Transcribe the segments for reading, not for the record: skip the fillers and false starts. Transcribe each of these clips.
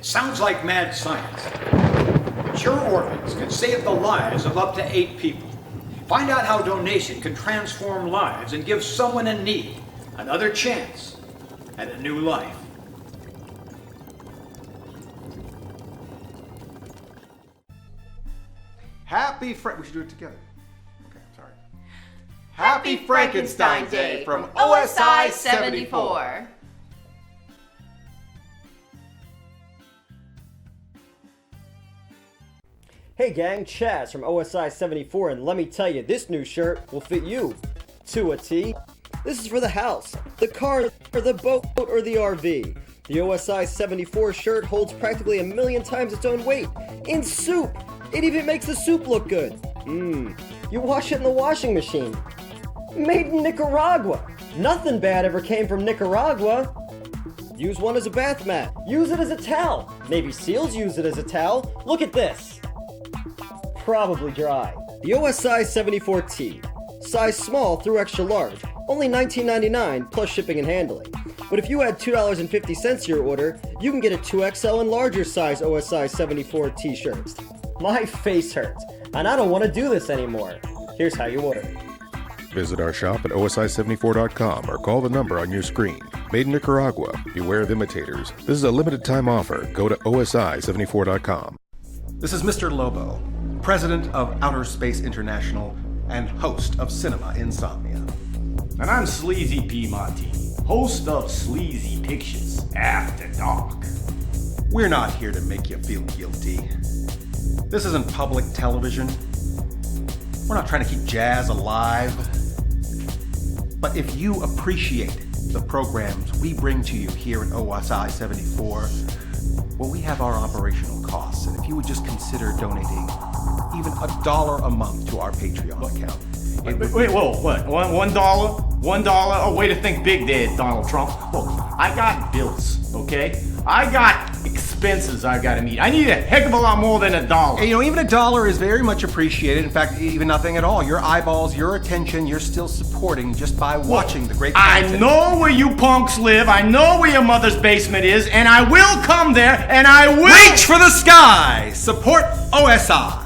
It sounds like mad science, but your organs can save the lives of up to 8 people. Find out how donation can transform lives and give someone in need another chance at a new life. We should do it together. Okay, I'm sorry. Happy Frankenstein Day from OSI74. Hey gang, Chaz from OSI74, and let me tell you, this new shirt will fit you to a T. This is for the house, the car, or the boat, or the RV. The OSI74 shirt holds practically 1,000,000 times its own weight in soup. It even makes the soup look good. You wash it in the washing machine. Made in Nicaragua. Nothing bad ever came from Nicaragua. Use one as a bath mat. Use it as a towel. Maybe seals use it as a towel. Look at this. Probably dry. The OSI74T. Size small through extra large. Only $19.99 plus shipping and handling. But if you add $2.50 to your order, you can get a 2XL and larger size OSI74 t-shirts. My face hurts, and I don't want to do this anymore. Here's how you order. Visit our shop at OSI74.com or call the number on your screen. Made in Nicaragua. Beware of imitators. This is a limited time offer. Go to OSI74.com. This is Mr. Lobo, president of Outer Space International and host of Cinema Insomnia. And I'm Sleazy P. Monty, host of Sleazy Pictures After Dark. We're not here to make you feel guilty. This isn't public television. We're not trying to keep jazz alive. But if you appreciate the programs we bring to you here at OSI74, well, we have our operational costs. And if you would just consider donating even $1 a month to our Patreon account. Wait, whoa, what? $1? $1? Oh, way to think big there, Donald Trump. Look, I got bills, okay? I got expenses I've got to meet. I need a heck of a lot more than $1. And, even $1 is very much appreciated. In fact, even nothing at all. Your eyeballs, your attention, you're still supporting just by watching the great content. I know where you punks live. I know where your mother's basement is, and I will come there, and I will reach for the sky. Support OSI.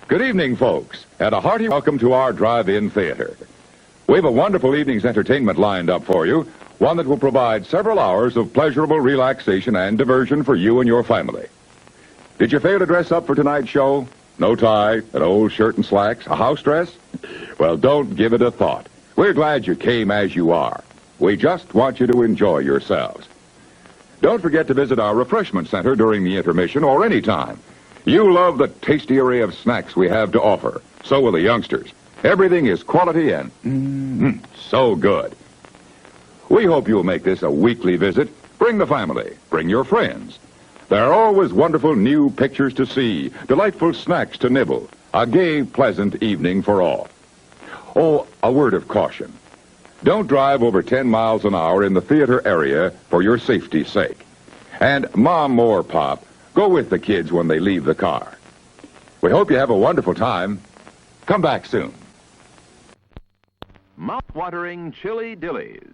Good evening, folks, and a hearty welcome to our drive-in theater. We have a wonderful evening's entertainment lined up for you, one that will provide several hours of pleasurable relaxation and diversion for you and your family. Did you fail to dress up for tonight's show? No tie, an old shirt and slacks, a house dress? Well, don't give it a thought. We're glad you came as you are. We just want you to enjoy yourselves. Don't forget to visit our refreshment center during the intermission or any time. You love the tasty array of snacks we have to offer. So will the youngsters. Everything is quality and so good. We hope you'll make this a weekly visit. Bring the family. Bring your friends. There are always wonderful new pictures to see, delightful snacks to nibble, a gay, pleasant evening for all. Oh, a word of caution. Don't drive over 10 miles an hour in the theater area for your safety's sake. And Mom or Pop, go with the kids when they leave the car. We hope you have a wonderful time. Come back soon. Mouth-watering chili dillies.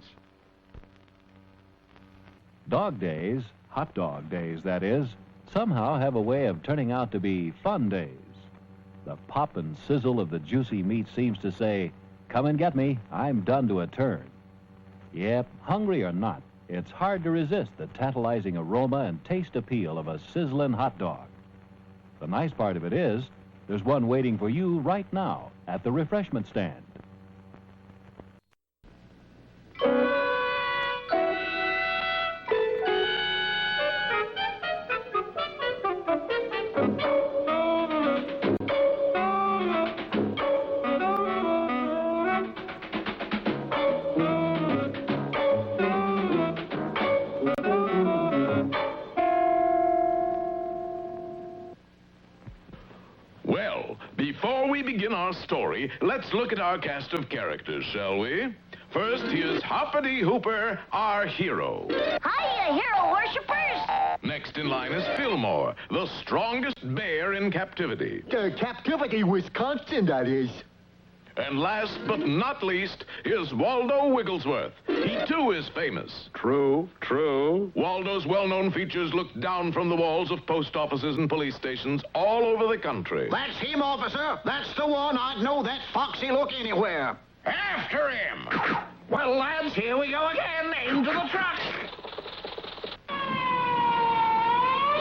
Dog days, hot dog days that is, somehow have a way of turning out to be fun days. The pop and sizzle of the juicy meat seems to say, come and get me, I'm done to a turn. Yep, hungry or not, it's hard to resist the tantalizing aroma and taste appeal of a sizzling hot dog. The nice part of it is, there's one waiting for you right now at the refreshment stand. we begin our story, let's look at our cast of characters, shall we? First, here's Hoppity Hooper, our hero. Hiya, hero worshippers! Next in line is Fillmore, the strongest bear in captivity. Captivity, Wisconsin, that is. And last but not least is Waldo Wigglesworth. He too is famous. True. Waldo's well-known features look down from the walls of post offices and police stations all over the country. That's him, officer. That's the one. I'd know that foxy look anywhere. After him! Well, lads, here we go again. Into the truck.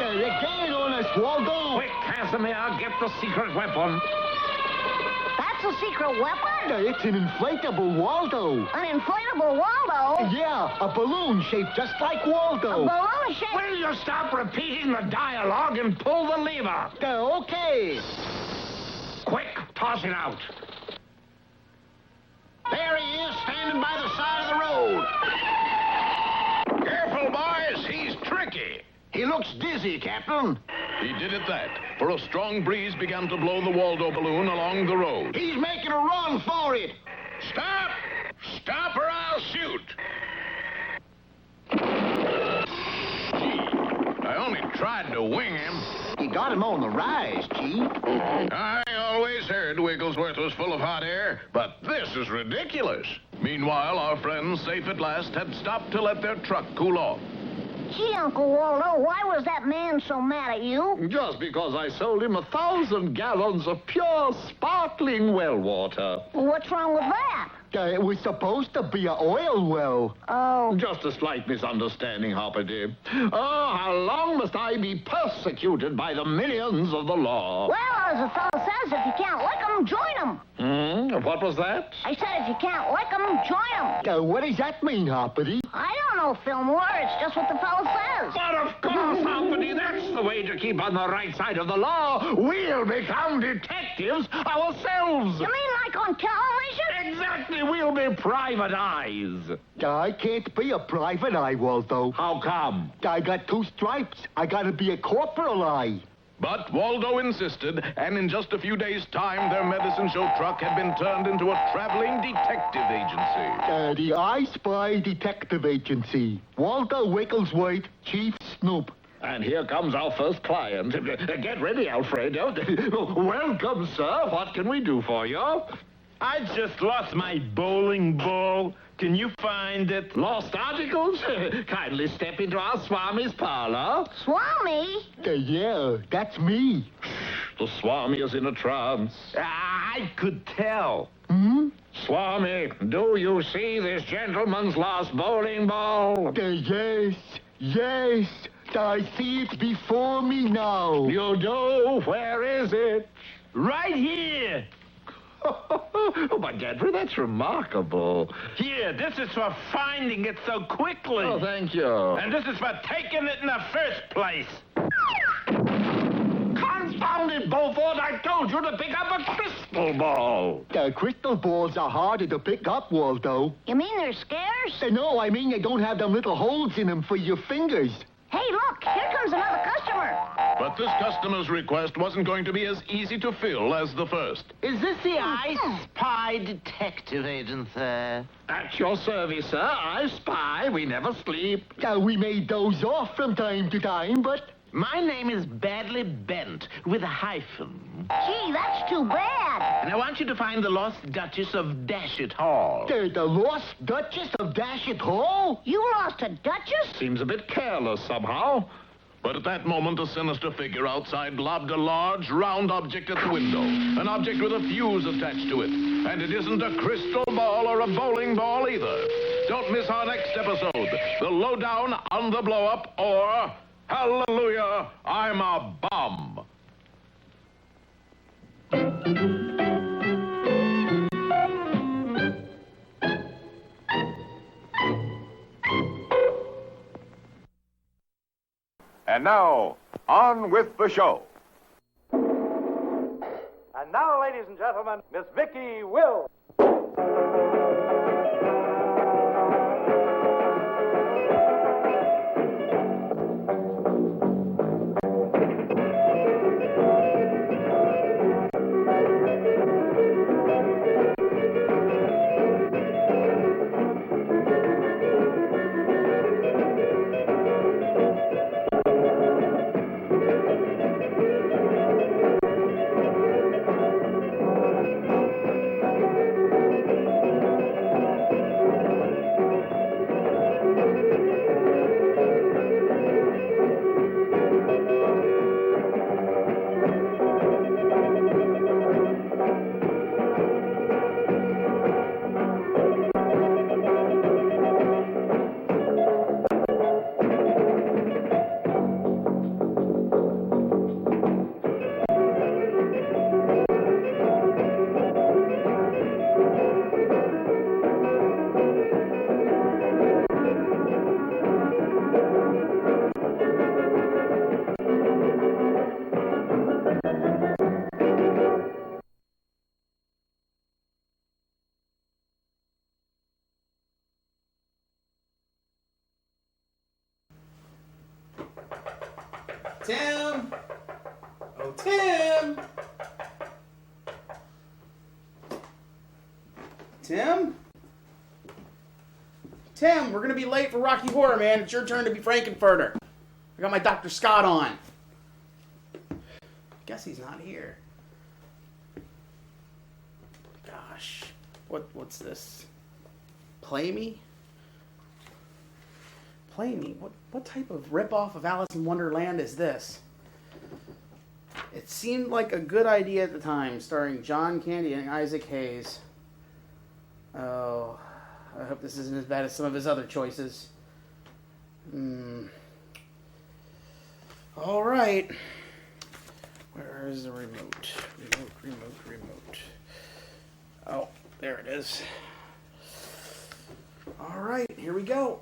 They're gaining on us, Waldo. Quick, Casimir, get the secret weapon. That's a secret weapon? It's an inflatable Waldo. An inflatable Waldo? Yeah, a balloon shaped just like Waldo. A balloon shape? Will you stop repeating the dialogue and pull the lever? Okay. Quick, toss it out. There he is, standing by the side of the road. Careful, boys, he's tricky. He looks dizzy, Captain. He did at that, for a strong breeze began to blow the Waldo balloon along the road. He's making a run for it. Stop! Stop or I'll shoot! Gee, I only tried to wing him. You got him on the rise, Chief. I always heard Wigglesworth was full of hot air, but this is ridiculous. Meanwhile, our friends, safe at last, had stopped to let their truck cool off. Gee, Uncle Waldo, why was that man so mad at you? Just because I sold him 1,000 gallons of pure, sparkling well water. What's wrong with that? It was supposed to be an oil well. Oh. Just a slight misunderstanding, Hoppity. Oh, how long must I be persecuted by the minions of the law? Well, as the fellow says, if you can't lick 'em, join 'em. What was that? I said if you can't lick 'em, join 'em. What does that mean, Hoppity? I don't know, Fillmore. It's just what the fellow says. But of course, Hoppity, that's the way to keep on the right side of the law. We'll become detectives ourselves. You mean like on television? Exactly, we'll be private eyes. I can't be a private eye, Waldo. How come? I got 2 stripes. I gotta be a corporal eye. But Waldo insisted, and in just a few days' time, their medicine show truck had been turned into a traveling detective agency. The I Spy Detective Agency. Waldo Wigglesworth, Chief Snoop. And here comes our first client. Get ready, Alfredo. Welcome, sir. What can we do for you? I just lost my bowling ball. Can you find it? Lost articles? Kindly step into our Swami's parlor. Swami? Yeah, that's me. The Swami is in a trance. I could tell. Swami, do you see this gentleman's lost bowling ball? Yes. I see it before me now. You do? Where is it? Right here. Oh, my Gadfrey, that's remarkable. Here, this is for finding it so quickly. Oh, thank you. And this is for taking it in the first place. Confound it, Beaufort, I told you to pick up a crystal ball. Crystal balls are harder to pick up, Waldo. You mean they're scarce? No, I mean they don't have them little holes in them for your fingers. Hey, look, here comes another customer. But this customer's request wasn't going to be as easy to fill as the first. Is this the I Spy Detective Agency? At your service, sir. I spy. We never sleep. We may doze off from time to time, but... My name is Badly Bent, with a hyphen. Gee, that's too bad. And I want you to find the lost Duchess of Dashit Hall. The lost Duchess of Dashit Hall? You lost a duchess? Seems a bit careless somehow. But at that moment, a sinister figure outside lobbed a large, round object at the window. An object with a fuse attached to it. And it isn't a crystal ball or a bowling ball either. Don't miss our next episode. The lowdown on the blow-up, or... Hallelujah, I'm a bum. And now, on with the show. And now, ladies and gentlemen, Miss Vicky Will. Tim! Oh, Tim! Tim? Tim, we're gonna be late for Rocky Horror, man. It's your turn to be Frankenfurter. I got my Dr. Scott on. Guess he's not here. Gosh. What's this? Play Me? Play Me? What type of ripoff of Alice in Wonderland is this? It seemed like a good idea at the time, starring John Candy and Isaac Hayes. Oh, I hope this isn't as bad as some of his other choices. All right. Where is the remote? Remote. Oh, there it is. All right, here we go.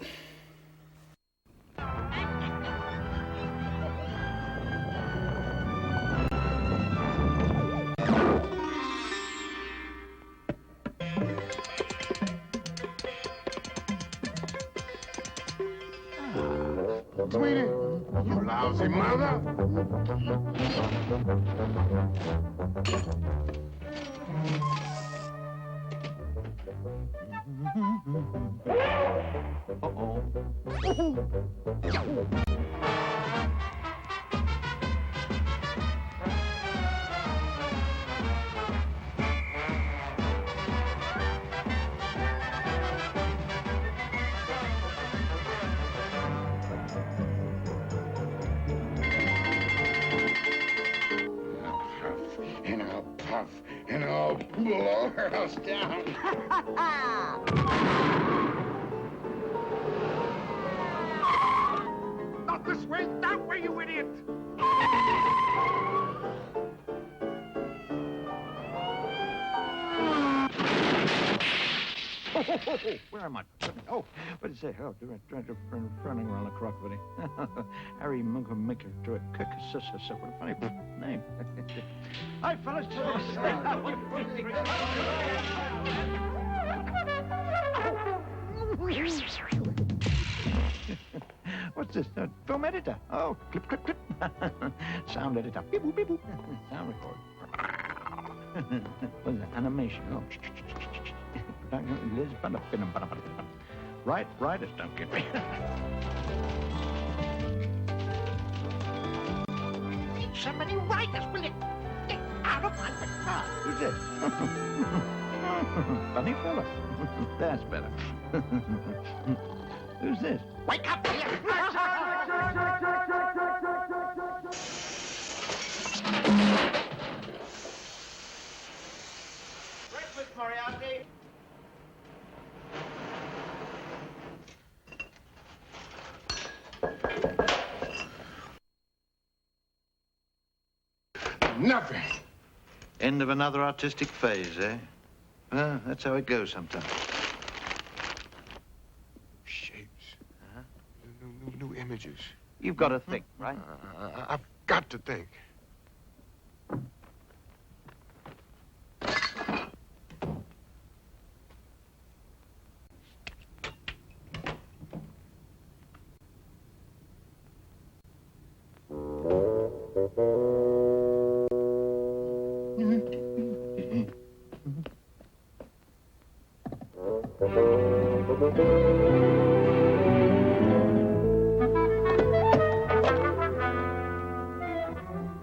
Sweetie, you lousy mother. And I'll puff, and I'll blow her house down. Not this way, that way, you idiot! Where am I? Oh, what did it say? Oh, running around the clock, buddy. Harry Munker Maker to a cook. What a funny name. Hi, fellas. What's this? Film editor. Oh, clip. Sound editor. Beep boop, beep boop. Sound record. What's that? Animation. Oh. Liz, right, don't get me. Somebody write us, will you? Get out of my car. Who's this? Funny fella. That's better. Who's this? Wake up here! Breakfast, Moriarty. Nothing. End of another artistic phase, eh? Well, that's how it goes sometimes. Shapes. New images. You've got to think, right? I've got to think.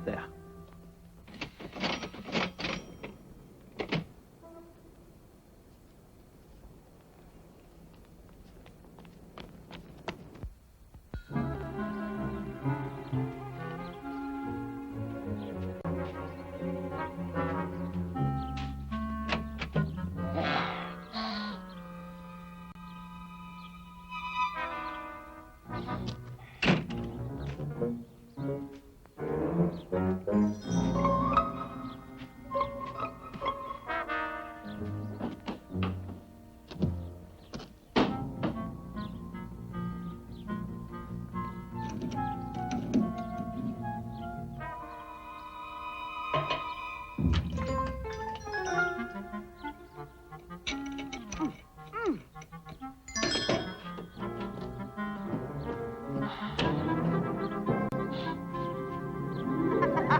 There.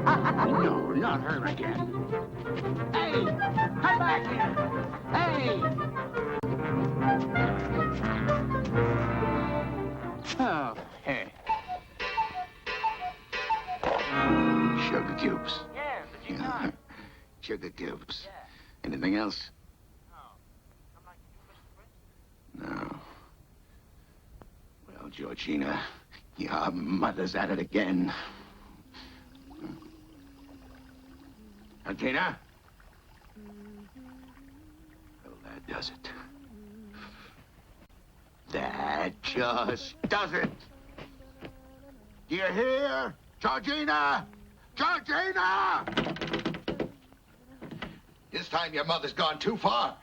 No, not her again. Hey, come back here. Hey! Oh, hey. Sugar cubes. Yeah, but you can't. Sugar cubes. Anything else? No. Well, Georgina, your mother's at it again. Georgina? Well, that does it. That just does it. Do you hear? Georgina! Georgina! This time your mother's gone too far.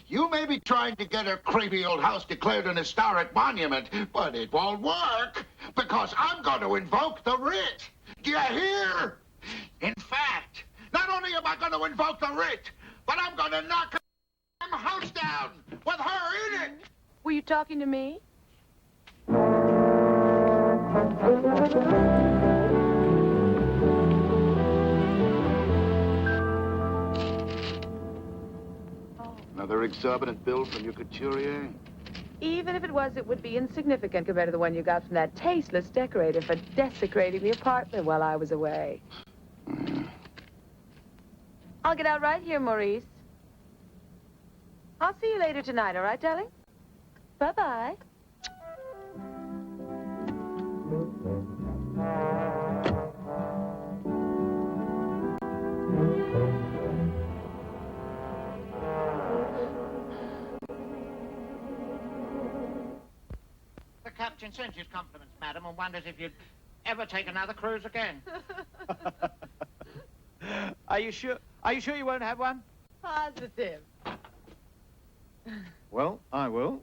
You may be trying to get her creepy old house declared an historic monument, but it won't work because I'm going to invoke the writ. Do you hear? In fact, not only am I going to invoke the writ, but I'm going to knock her house down with her in it. Were you talking to me? Another exorbitant bill from your couturier? Even if it was, it would be insignificant compared to the one you got from that tasteless decorator for desecrating the apartment while I was away. I'll get out right here, Maurice. I'll see you later tonight, all right, darling? Bye-bye. The captain sends his compliments, madam, and wonders if you'd ever take another cruise again. Are you sure? Are you sure you won't have one? Positive. Well, I will.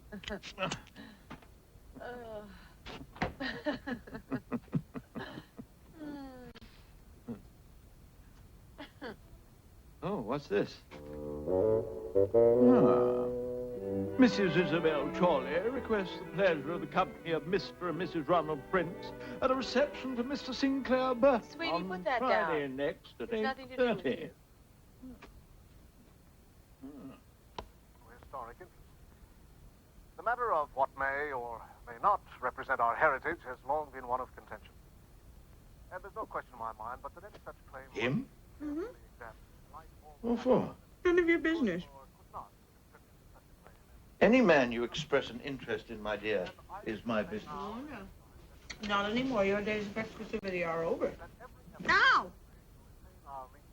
Oh, what's this? Mrs. Isabel Chorley requests the pleasure of the company of Mr. and Mrs. Ronald Prince at a reception for Mr. Sinclair Burton Sweetie, on put that Friday down. next at There's nothing to do with 8:30. you. Historic interest. The matter of what may or may not represent our heritage has long been one of contention. And there's no question in my mind but that any such claim... Him? Mm-hmm. What for? None of your business. Any man you express an interest in, my dear, is my business. Oh, no. Not anymore. Your days of exclusivity are over. Now!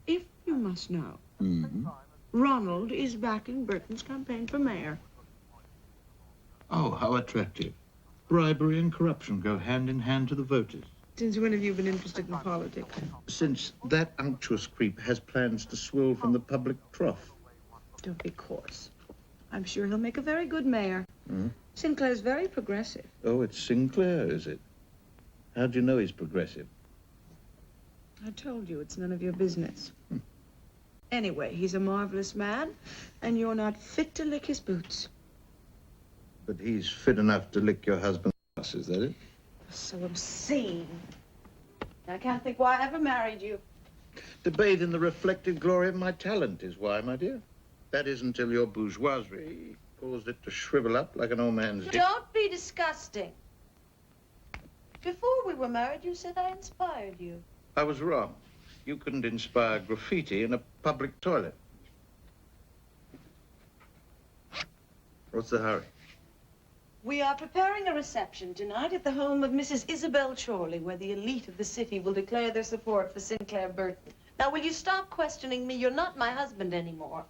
If you must know, Ronald is backing Burton's campaign for mayor. Oh, how attractive. Bribery and corruption go hand in hand to the voters. Since when have you been interested in politics? Since that unctuous creep has plans to swill from the public trough. Don't be coarse. I'm sure he'll make a very good mayor. Hmm? Sinclair's very progressive. Oh, it's Sinclair, is it? How do you know he's progressive? I told you, it's none of your business. Anyway, he's a marvelous man, and you're not fit to lick his boots. But he's fit enough to lick your husband's ass, is that it? So obscene. I can't think why I ever married you. To bathe in the reflected glory of my talent is why, my dear. That is until your bourgeoisie caused it to shrivel up like an old man's dick. Don't be disgusting. Before we were married, you said I inspired you. I was wrong. You couldn't inspire graffiti in a public toilet. What's the hurry? We are preparing a reception tonight at the home of Mrs. Isabel Chorley, where the elite of the city will declare their support for Sinclair Burton. Now, will you stop questioning me? You're not my husband anymore.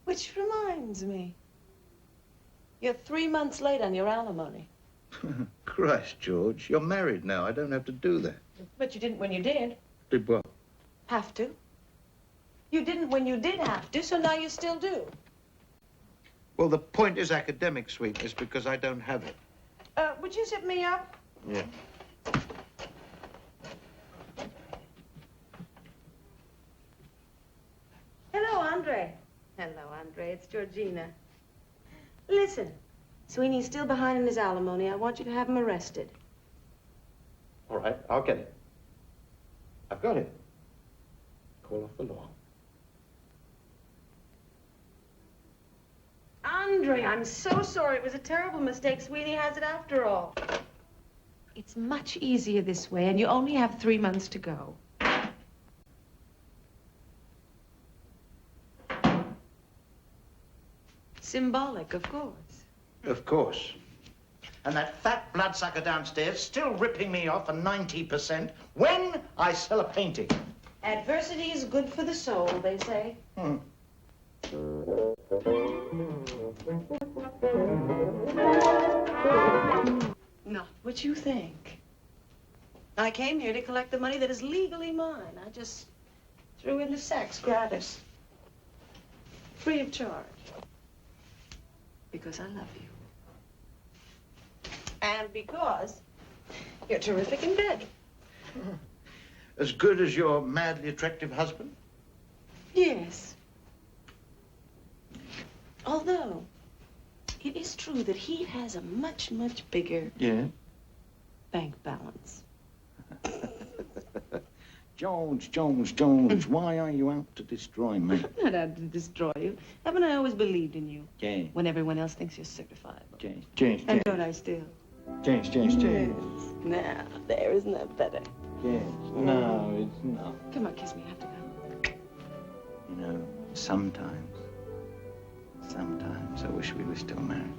Which reminds me, you're 3 months late on your alimony. Christ, George, you're married now. I don't have to do that. But you didn't when you did. Did what? Have to. You didn't when you did have to, so now you still do. Well, the point is academic sweetness because I don't have it. Would you zip me up? Yeah. Hello, Andre. Hello, Andre. It's Georgina. Listen, Sweeney's still behind in his alimony. I want you to have him arrested. All right, I'll get it. got it. Call off the law. Andre, I'm so sorry. It was a terrible mistake. Sweeney has it after all. It's much easier this way, and you only have 3 months to go. Symbolic, of course. Of course. And that fat bloodsucker downstairs still ripping me off for 90% when I sell a painting. Adversity is good for the soul, they say. Not what you think. I came here to collect the money that is legally mine. I just threw in the sacks gratis. Free of charge. Because I love you. And because you're terrific in bed. As good as your madly attractive husband? Yes. Although, it is true that he has a much, much bigger bank balance. Jones, why are you out to destroy me? I'm not out to destroy you. Haven't I always believed in you? James. When everyone else thinks you're certifiable. James. And don't I still? James. Yes. Now, there, isn't that better? James. No, it's not. Come on, kiss me. I have to go. You know, sometimes I wish we were still married.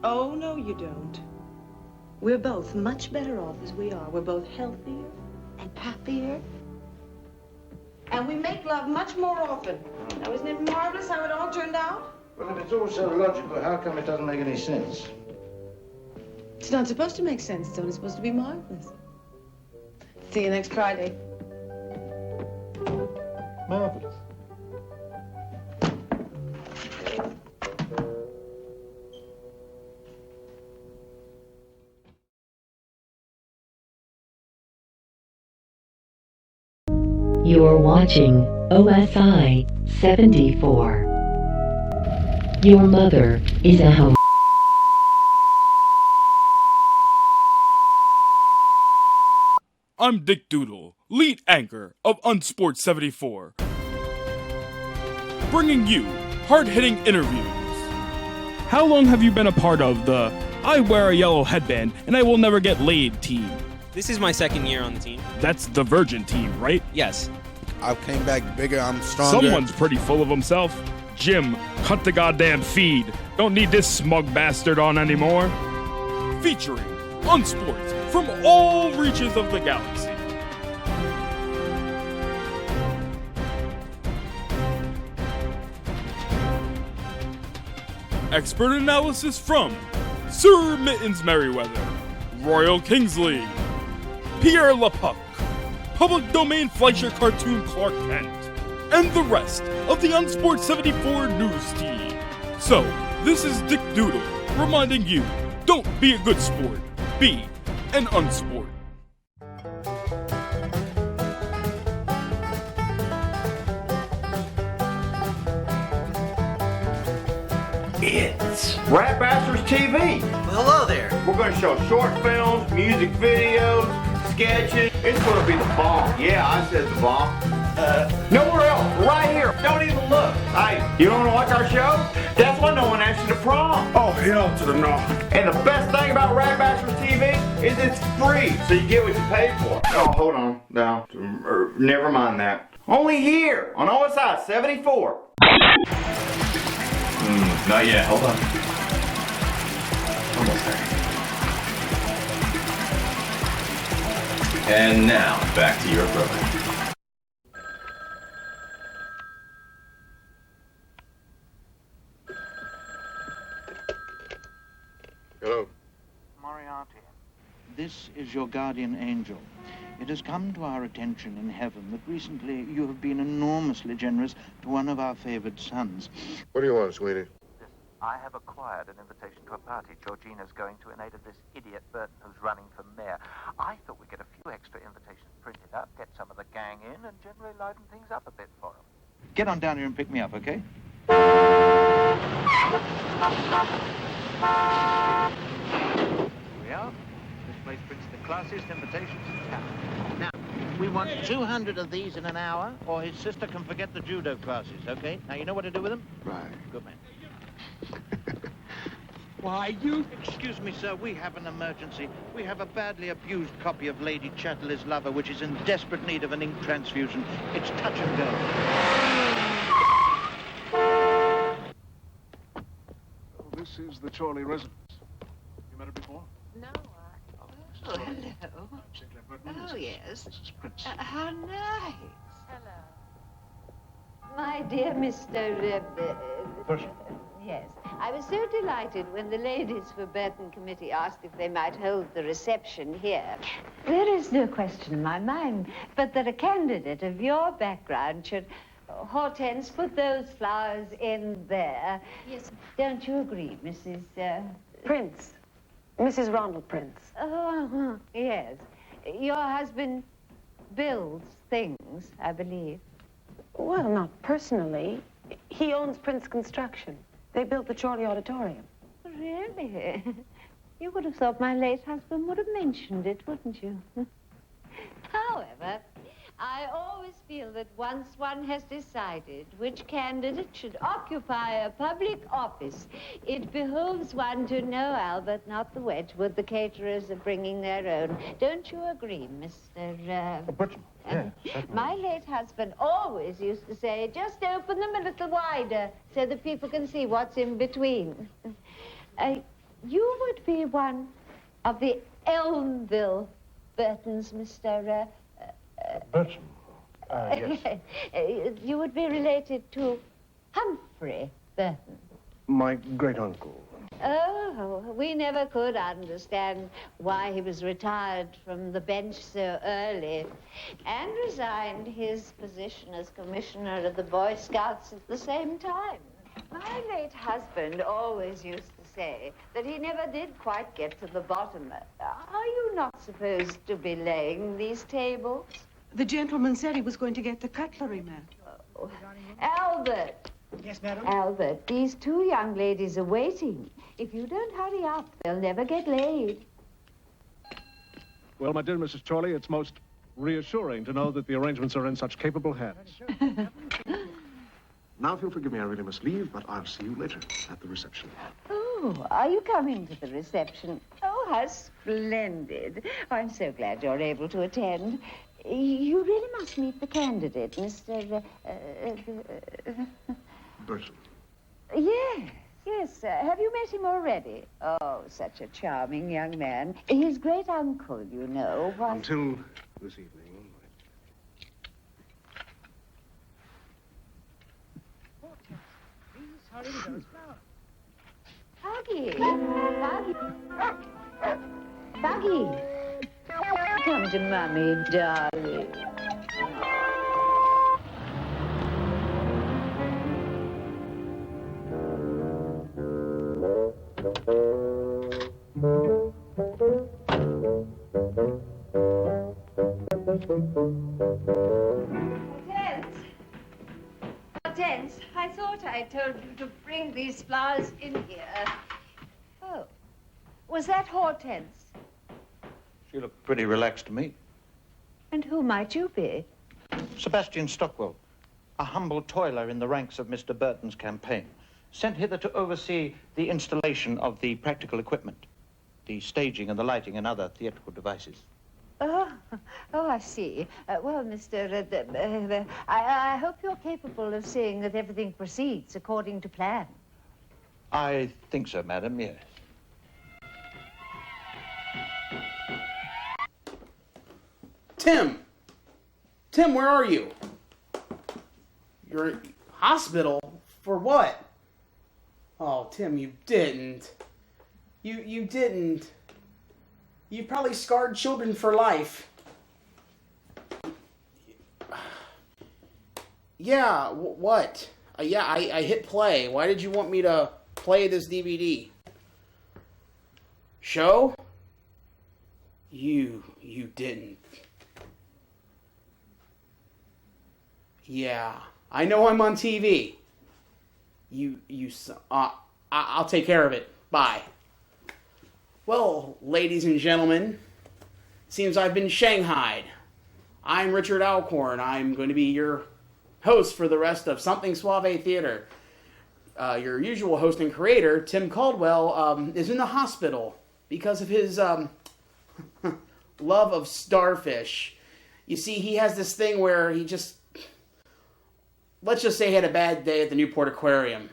Oh, no, you don't. We're both much better off as we are. We're both healthier and happier. And we make love much more often. Now, isn't it marvelous how it all turned out? Well, if it's all so logical, how come it doesn't make any sense? It's not supposed to make sense. It's only supposed to be marvelous. See you next Friday. Marvelous. You're watching OSI74. Your mother is a hoe. I'm Dick Doodle, lead anchor of Unsport74, bringing you hard-hitting interviews. How long have you been a part of the I wear a yellow headband and I will never get laid team? This is my second year on the team. That's the Virgin team, right? Yes. I came back bigger, I'm stronger. Someone's pretty full of himself. Jim, cut the goddamn feed. Don't need this smug bastard on anymore. Featuring Unsports from all reaches of the galaxy. Expert analysis from Sir Mittens Merriweather, Royal Kingsley, Pierre LaPuck, Public Domain Fleischer cartoon Clark Kent, and the rest of the Unsport74 news team. So, this is Dick Doodle reminding you, don't be a good sport, be an unsport. It's Rat Bastards TV. Well, hello there. We're going to show short films, music videos, sketches. It's going to be the bomb. Yeah, I said the bomb. Nowhere else. Right here. Don't even look. Hey, you don't want to watch our show? That's why no one asked you to prom. Oh, hell to the no. And the best thing about Rat Bastards TV is it's free, so you get what you pay for. Oh, hold on. No, never mind that. Only here on OSI74. Not yet, hold on. Almost there. And now, back to your program. Hello. Moriarty. This is your guardian angel. It has come to our attention in heaven that recently you have been enormously generous to one of our favored sons. What do you want, Sweeney? I have acquired an invitation to a party Georgina's going to in aid of this idiot Burton who's running for mayor. I thought we'd get a few extra invitations printed up, get some of the gang in, and generally liven things up a bit for them. Get on down here and pick me up, okay? Here we are. This place prints the classiest invitations in town. Now, We want 200 of these in an hour, or his sister can forget the judo classes, okay? Now, you know what to do with them? Right. Good man. Why, you... Excuse me, sir, we have an emergency. We have a badly abused copy of Lady Chatterley's Lover, which is in desperate need of an ink transfusion. It's touch and go. Oh, this is the Chorley residence. You met her before? No, Oh, hello. Sinclair Burton. Oh, yes. Mrs. Prince. How nice. Hello. My dear Mr. Burton. Yes. I was so delighted when the ladies for Burton Committee asked if they might hold the reception here. There is no question in my mind but that a candidate of your background should... Hortense, put those flowers in there. Yes. Don't you agree, Mrs. Prince. Mrs. Ronald Prince. Oh, yes. Your husband builds things, I believe. Well, not personally. He owns Prince Construction. They built the Chorley Auditorium. Really? You would have thought my late husband would have mentioned it, wouldn't you? However, I always feel that once one has decided which candidate should occupy a public office, it behooves one to know Albert, not the Wedgwood. The caterers are bringing their own. Don't you agree, Mr. Burton. Yes, My late husband always used to say, just open them a little wider so that people can see what's in between. You would be one of the Elmville Burtons, Mr. Burton. Yes. You would be related to Humphrey Burton. My great-uncle. Oh, we never could understand why he was retired from the bench so early and resigned his position as commissioner of the Boy Scouts at the same time. My late husband always used to say that he never did quite get to the bottom. Are you not supposed to be laying these tables? The gentleman said he was going to get the cutlery, ma'am. Oh. Albert. Yes, madam? Albert, these two young ladies are waiting. If you don't hurry up, they'll never get laid. Well, my dear Mrs. Chorley, it's most reassuring to know that the arrangements are in such capable hands. Now, if you'll forgive me, I really must leave, but I'll see you later at the reception. Oh, are you coming to the reception? Oh, how splendid. Oh, I'm so glad you're able to attend. You really must meet the candidate, Mr. Burton. Yes. Have you met him already? Oh, such a charming young man. His great-uncle, you know, was... Until this evening. Buggy. Come to Mummy, darling. Hortense, I thought I told you to bring these flowers in here. Oh, was that Hortense? She looked pretty relaxed to me. And who might you be? Sebastian Stockwell, a humble toiler in the ranks of Mr. Burton's campaign, sent hither to oversee the installation of the practical equipment, the staging and the lighting and other theatrical devices. Oh, I see. Well, Mr. I hope you're capable of seeing that everything proceeds according to plan. I think so, madam, yes. Tim, where are you? You're in hospital? For what? Oh, Tim, you didn't. You didn't. You probably scarred children for life. Yeah, what? Yeah, I hit play. Why did you want me to play this DVD? Show? You didn't. Yeah, I know I'm on TV. I'll take care of it. Bye. Well, ladies and gentlemen, seems I've been shanghaied. I'm Richard Alcorn. I'm going to be your host for the rest of Somethin Suave Theater. Your usual host and creator, Tim Caldwell, is in the hospital because of his love of starfish. You see, he has this thing where he just, let's just say he had a bad day at the Newport Aquarium.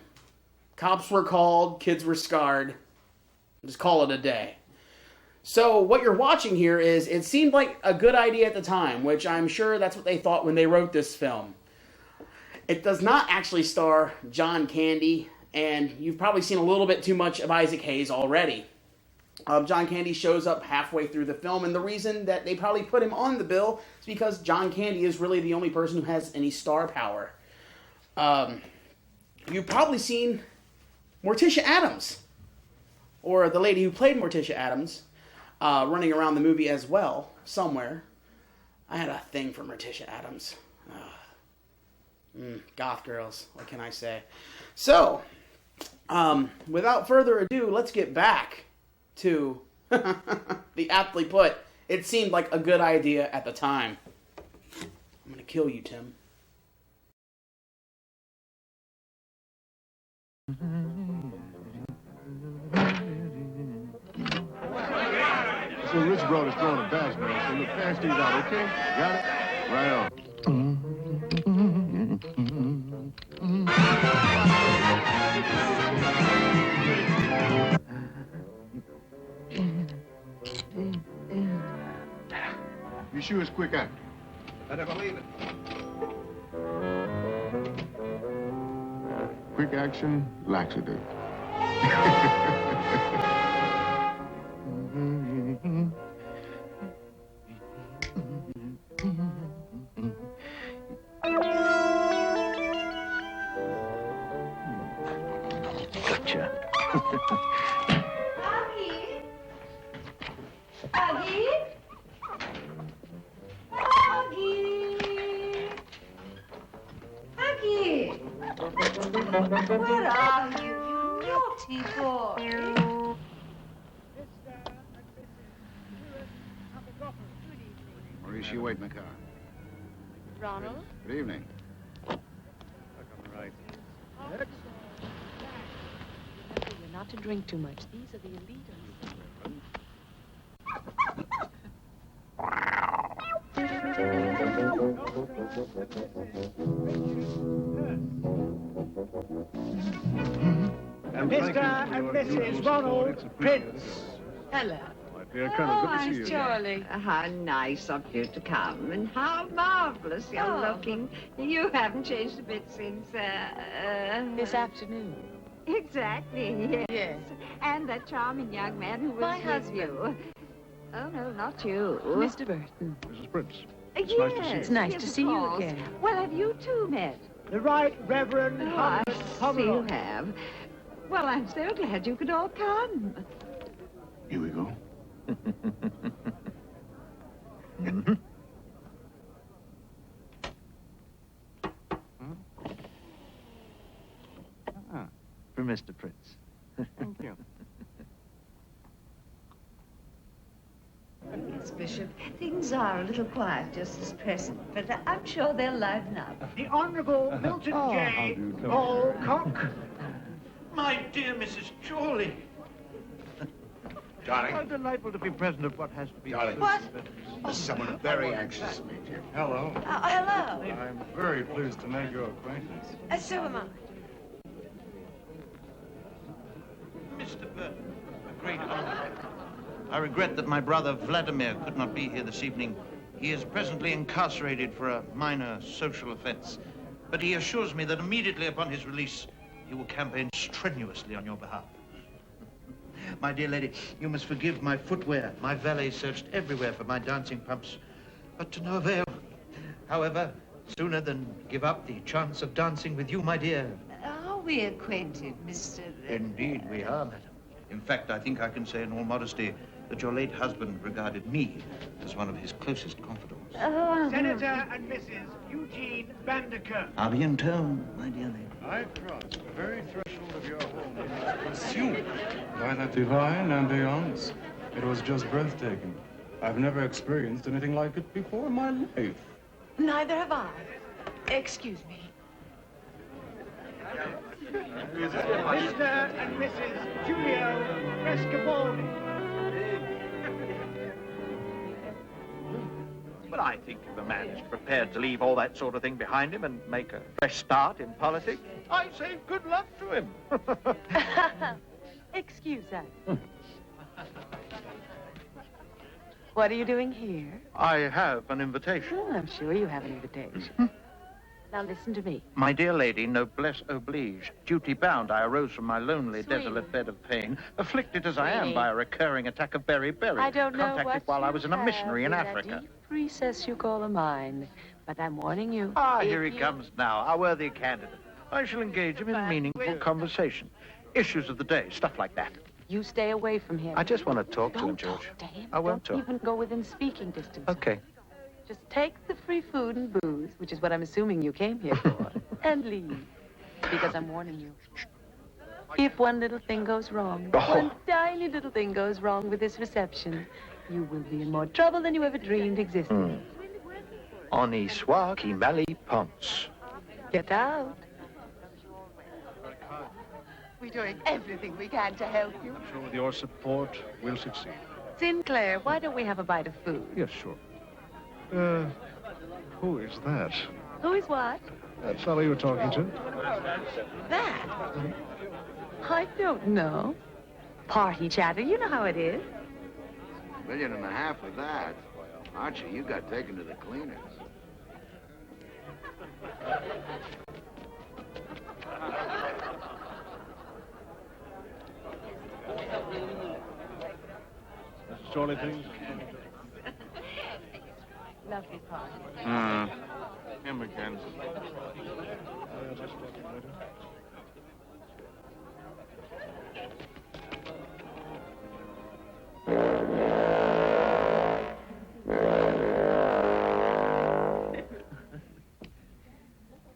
Cops were called, kids were scarred. Just call it a day. So what you're watching here is, it seemed like a good idea at the time, which I'm sure that's what they thought when they wrote this film. It does not actually star John Candy, and you've probably seen a little bit too much of Isaac Hayes already. John Candy shows up halfway through the film, and the reason that they probably put him on the bill is because John Candy is really the only person who has any star power. You've probably seen Morticia Addams, or the lady who played Morticia Addams, running around the movie as well, somewhere. I had a thing for Morticia Addams. Goth girls, what can I say? So, without further ado, let's get back to the aptly put, it seemed like a good idea at the time. I'm gonna kill you, Tim. So Rich Brothers throwing a bass, man. So look fast these out, okay? Got it? Right on. You sure it's quick act? Better believe it. Quick action, laxative. Gotcha. Aggie? Where are you, you naughty boy? Maurice, you wait in the car. Ronald? Good evening. Right. Remember, you're not to drink too much. These are the elite. Mr. and Mrs. Ronald Prince. Hello. Yeah, Colonel, good to see you. Charlie. How nice of you to come, and how marvelous you're looking. You haven't changed a bit since, This afternoon. Exactly, yes. Yes. And that charming young man who was My with husband. you. Oh, no, not you. Mr. Burton. Mrs. Prince. Yes, nice to see you. It's nice yes, to of see you course. again. Well, have you two met? The Right Reverend Oh, I Hubbard see you have. Well, I'm so glad you could all come. Here we go. For Mr. Prince. Thank you. Yes, Bishop. Things are a little quiet just as present, but I'm sure they'll liven up. The Honourable Milton J. Alcock. My dear Mrs. Chorley. Darling. How delightful to be present at what has to be... Darling. What? Someone very anxious to meet you. Hello. Hello. I'm very pleased to make your acquaintance. So am I. Mr. Burton, a great honor. I regret that my brother Vladimir could not be here this evening. He is presently incarcerated for a minor social offense. But he assures me that immediately upon his release, he will campaign strenuously on your behalf. My dear lady, you must forgive my footwear. My valet searched everywhere for my dancing pumps, but to no avail. However, sooner than give up the chance of dancing with you, my dear. Are we acquainted, Mr. Indeed we are, madam. In fact, I think I can say in all modesty that your late husband regarded me as one of his closest confidants. Senator and Mrs. Eugene Vanderkirk. A bientôt, my dear lady. I crossed the very threshold of your home and was consumed by that divine ambiance. It was just breathtaking. I've never experienced anything like it before in my life. Neither have I. Excuse me. Mr. and Mrs. Giulio Frescobaldi. Well, I think if a man is prepared to leave all that sort of thing behind him and make a fresh start in politics, I say good luck to him. Excuse us. What are you doing here? I have an invitation. Well, I'm sure you have an invitation. Now listen to me. My dear lady, noblesse oblige. Duty bound, I arose from my lonely, desolate bed of pain, afflicted as I am by a recurring attack of beriberi. I don't know contacted what while I you was in a have missionary in that Africa. deep recess you call a mind, but I'm warning you. Ah, if here he you- comes now, our worthy candidate. I shall engage him in meaningful conversation. Issues of the day, stuff like that. You stay away from him. I just want to talk to him, Don't George. talk to him. I won't Don't talk. even go within speaking distance. Okay. Just take the free food and booze, which is what I'm assuming you came here for, and leave. Because I'm warning you. If one little thing goes wrong, one tiny little thing goes wrong with this reception, you will be in more trouble than you ever dreamed existed. On y soit qui mal y pense. Get out. We're doing everything we can to help you. I'm sure with your support, we'll succeed. Sinclair, why don't we have a bite of food? Yes, sure. Who is that? Who is what? That fellow you were talking to? That? I don't know. Party chatter, you know how it is. $1.5 million of that. Archie, you got taken to the cleaners. Mrs. Charlie, please. Lovely party. Him again.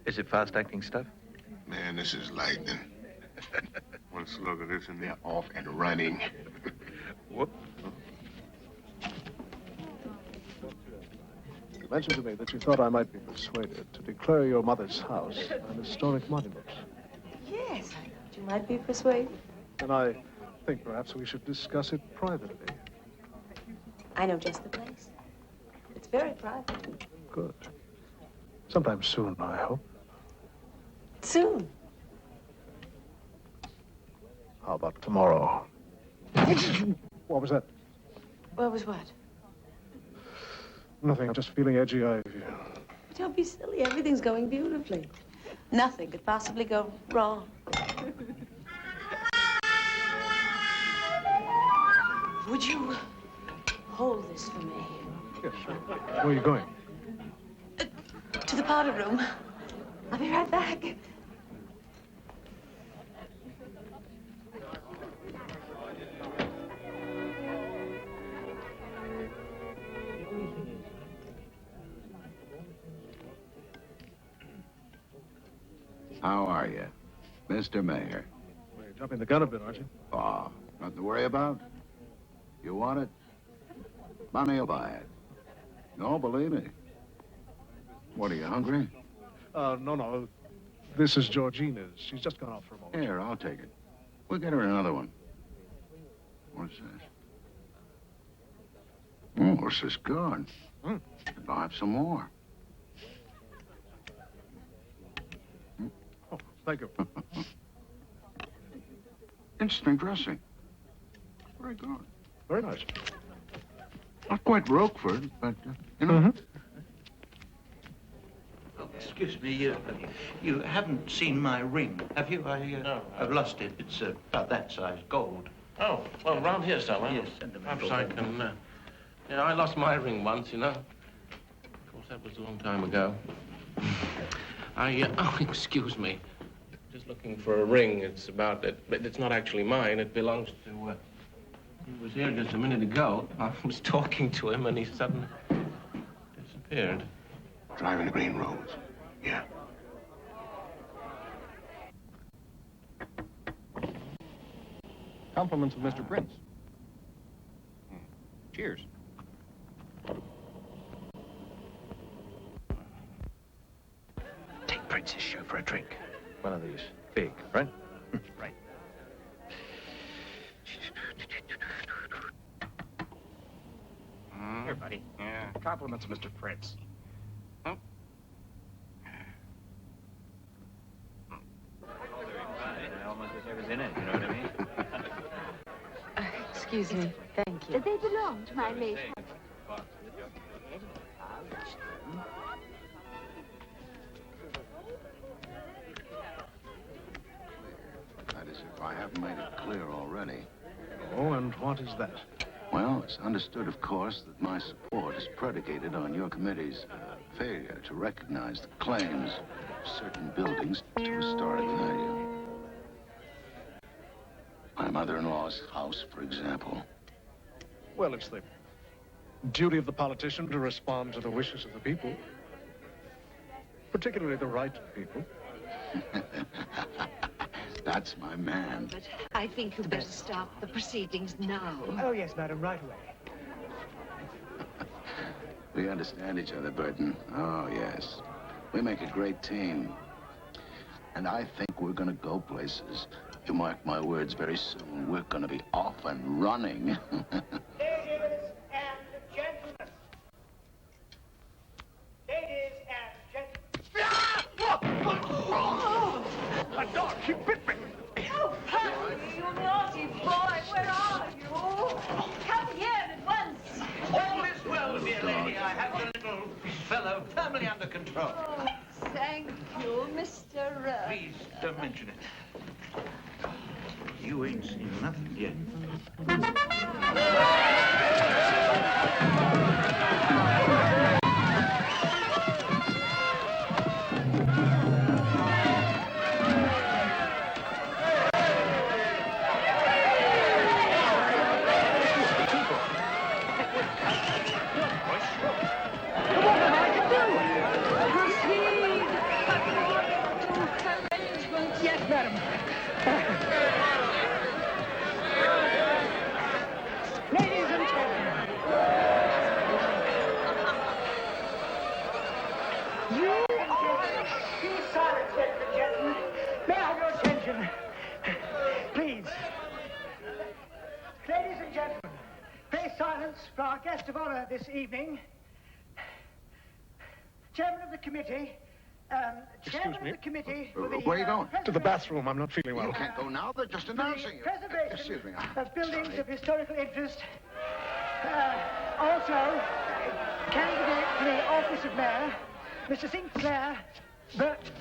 Is it fast-acting stuff? Man, this is lightning. One slug of this and they're off and running. Whoop. You mentioned to me that you thought I might be persuaded to declare your mother's house an historic monument. Yes, I thought you might be persuaded. And I think perhaps we should discuss it privately. I know just the place. It's very private. Good. Sometime soon, I hope. Soon. How about tomorrow? What was that? What was what? Nothing. I'm just feeling edgy. Don't be silly. Everything's going beautifully. Nothing could possibly go wrong. Would you hold this for me? Yes, sure. Where are you going? To the powder room. I'll be right back. How are you, Mr. Mayor? Well, you're jumping the gun a bit, aren't you? Oh, nothing to worry about. You want it? Money will buy it. No, believe me. What, are you hungry? No. This is Georgina's. She's just gone out for a moment. Here, I'll take it. We'll get her another one. What's this? Oh, this is good. I'll have some more. Oh, thank you. Instant dressing. Very good. Very nice. Not quite Roquefort, but, you know. Oh, excuse me, you haven't seen my ring, have you? No. I've lost it. It's about that size, gold. Oh, well, round here somewhere. Yes, sentimental. Perhaps I can, yeah, I lost my ring once, you know. Of course, that was a long time ago. Oh, excuse me. Just looking for a ring. It's about it, but it's not actually mine. It belongs to, he was here just a minute ago. I was talking to him, and he suddenly disappeared. Driving the green rose. Yeah. Compliments of Mr. Prince. Cheers. Fritz's show for a drink. One of these. Big, right? Right. Here, buddy. Yeah. Compliments of Mr. Fritz. Oh. Almost as if it was in it, you know what I mean? Excuse me. Thank you. They belong to my late That is, if I haven't made it clear already. Oh, and what is that? Well, it's understood, of course, that my support is predicated on your committee's failure to recognize the claims of certain buildings to historic value. My mother-in-law's house, for example. Well, it's the duty of the politician to respond to the wishes of the people. Particularly the right people. That's my man. But I think you'd better start the proceedings now. Oh, yes, madam, right away. We understand each other, Burton. Oh, yes. We make a great team. And I think we're gonna go places. You mark my words, very soon we're gonna be off and running. Ladies and gentlemen. Ladies and gentlemen. A dog, she bit me. Oh, Percy, you naughty boy, where are you? Come here at once. All is well, dear lady. I have the little fellow firmly under control. Oh, thank you, Mr. Please don't mention it. You ain't seen nothing yet. Yes, madam. Ladies and gentlemen. You be silent, gentlemen. May I have your attention? Please. Ladies and gentlemen, pay silence for our guest of honor this evening. Chairman of the committee. Excuse me. The committee for the, where are you going? To the bathroom. I'm not feeling well. You can't go now. They're just announcing you. Preservation Excuse me. of buildings of historical interest. Also, candidate for the office of mayor, Mr. Sinclair Burton.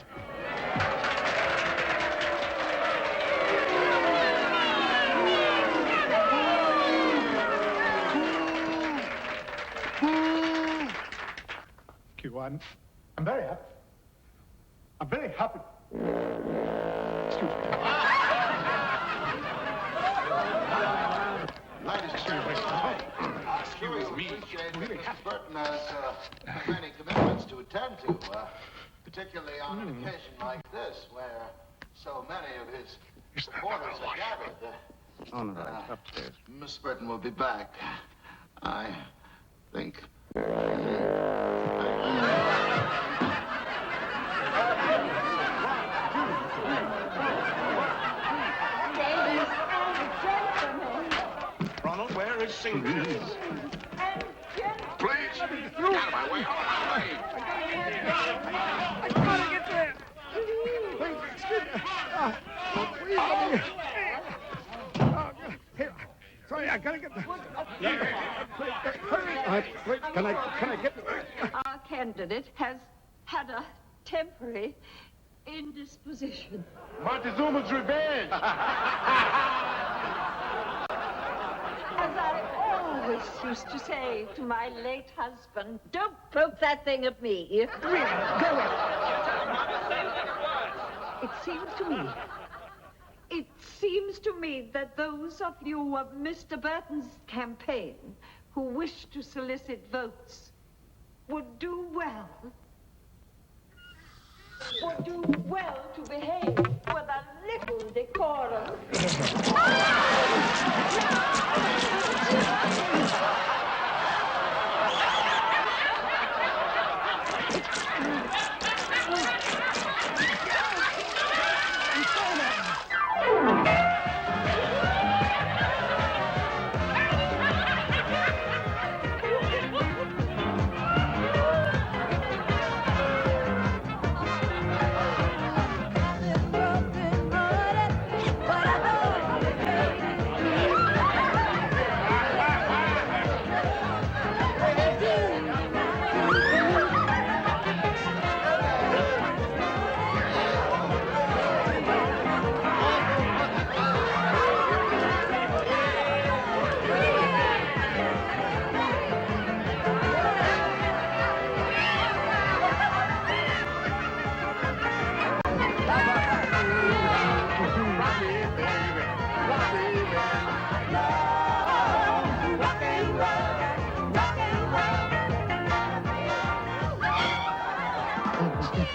Thank you. I'm very happy. I'm very happy. Excuse me. Ladies and gentlemen. Excuse me. Mr. Burton has many commitments to attend to, particularly on an occasion like this, where so many of his supporters are gathered. Oh, no, right. Upstairs. Miss Burton will be back. I think. Ladies and gentlemen. Ronald, where is Sinclair? Please, get out of my way. Out of my way. I gotta get there. Please, excuse me. Here. Sorry, I gotta get the... Can I get... Our candidate has had a temporary indisposition. Montezuma's revenge. As I always used to say to my late husband, don't poke that thing at me. Really, go ahead. It seems to me that those of you of Mr. Burton's campaign who wish to solicit votes would do well to behave with a little decorum.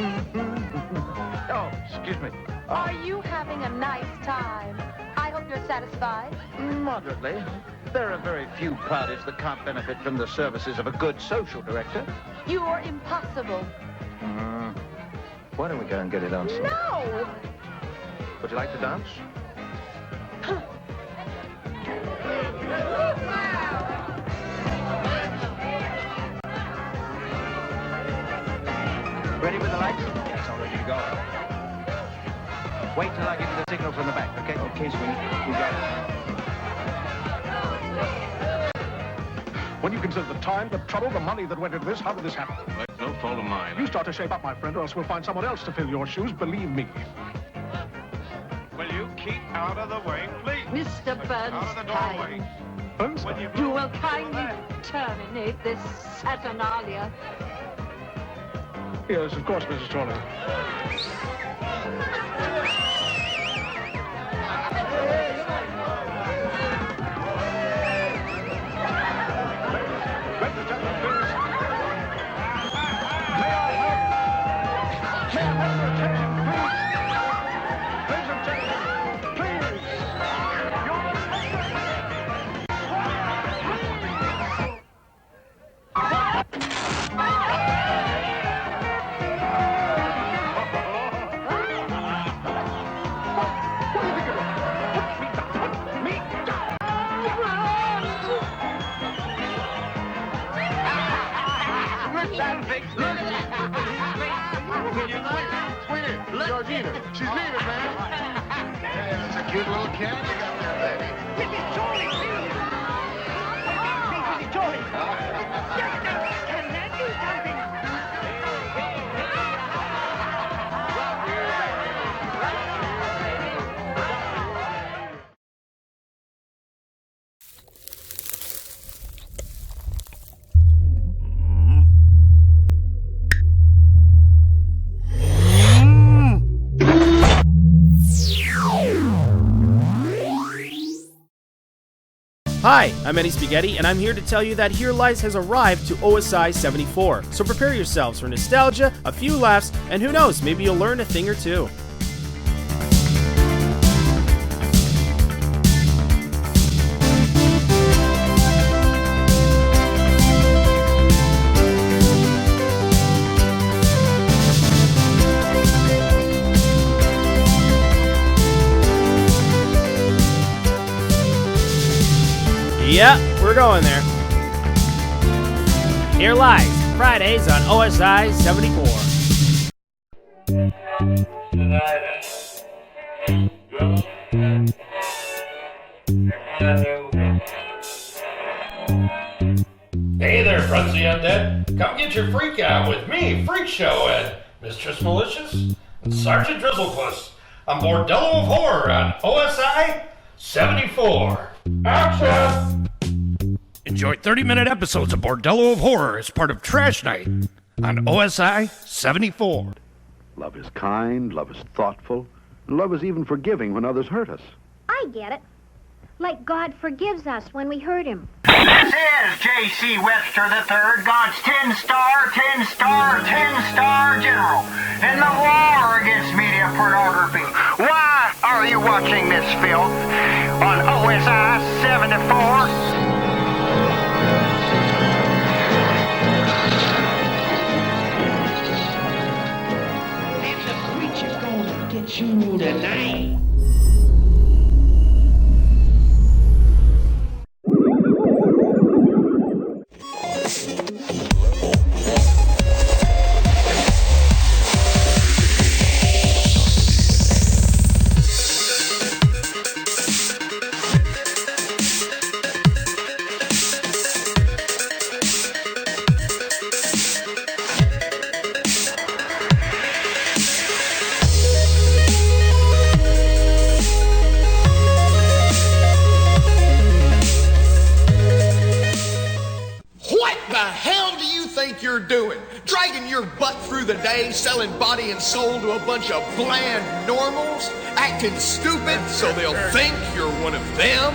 Oh, excuse me. Are you having a nice time? I hope you're satisfied. Moderately. There are very few parties that can't benefit from the services of a good social director. You're impossible. Why don't we go and get it on? No! Would you like to dance? Ready with the lights? Yes, all ready to go. Wait till I give you the signal from the back, okay? Okay, sweetie. You got it. When you consider the time, the trouble, the money that went into this, how did this happen? Well, it's no fault of mine. You start to shape up, my friend, or else we'll find someone else to fill your shoes, believe me. Will you keep out of the way, please? Mr. Bernstein, you will kindly terminate this saturnalia. Yes, of course, Mrs. Chorley. Georgina, she's leaving, man. Hey, that's a cute little can you got there, baby. Mrs. Chorley, please! Mrs. Chorley! Can that do something? Hi, I'm Eddie Spaghetti, and I'm here to tell you that Here Lies has arrived to OSI74. So prepare yourselves for nostalgia, a few laughs, and who knows, maybe you'll learn a thing or two. Yeah, we're going there. Here Lies, Fridays on OSI74. Hey there, Frenzy Undead. Come get your freak out with me, Freak Show, and Mistress Malicious, and Sergeant Drizzlepuss on Bordello of Horror on OSI 74. Action! Enjoy 30-minute episodes of Bordello of Horror as part of Trash Night on OSI 74. Love is kind, love is thoughtful, and love is even forgiving when others hurt us. I get it. Like God forgives us when we hurt him. This is J.C. Webster III, God's 10-star general in the war against media pornography. Why are you watching this filth on OSI 74? You tonight. Doing? Dragging your butt through the day, selling body and soul to a bunch of bland normals, acting stupid so they'll think you're one of them.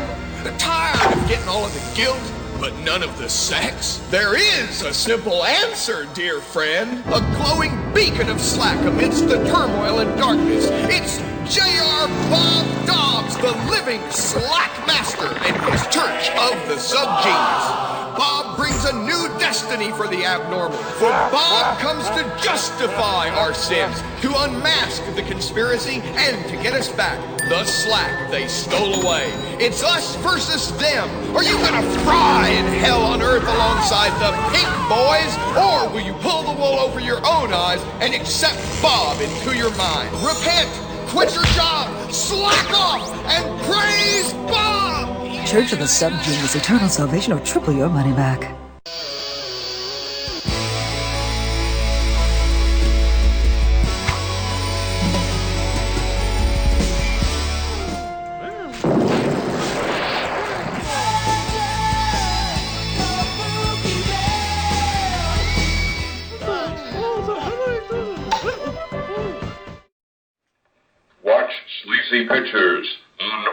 Tired of getting all of the guilt, but none of the sex? There is a simple answer, dear friend. A glowing beacon of slack amidst the turmoil and darkness. It's J.R. Bob Dobbs, the living slack master, and his church of the subgenius. Bob brings a new destiny for the abnormal, for Bob comes to justify our sins, to unmask the conspiracy, and to get us back the slack they stole away. It's us versus them. Are you gonna fry in hell on earth alongside the pink boys, or will you pull the wool over your own eyes and accept Bob into your mind? Repent, quit your job, slack off, and praise Bob! Church of the Subgenius, eternal salvation, or triple your money back. Watch Sleazy Pictures on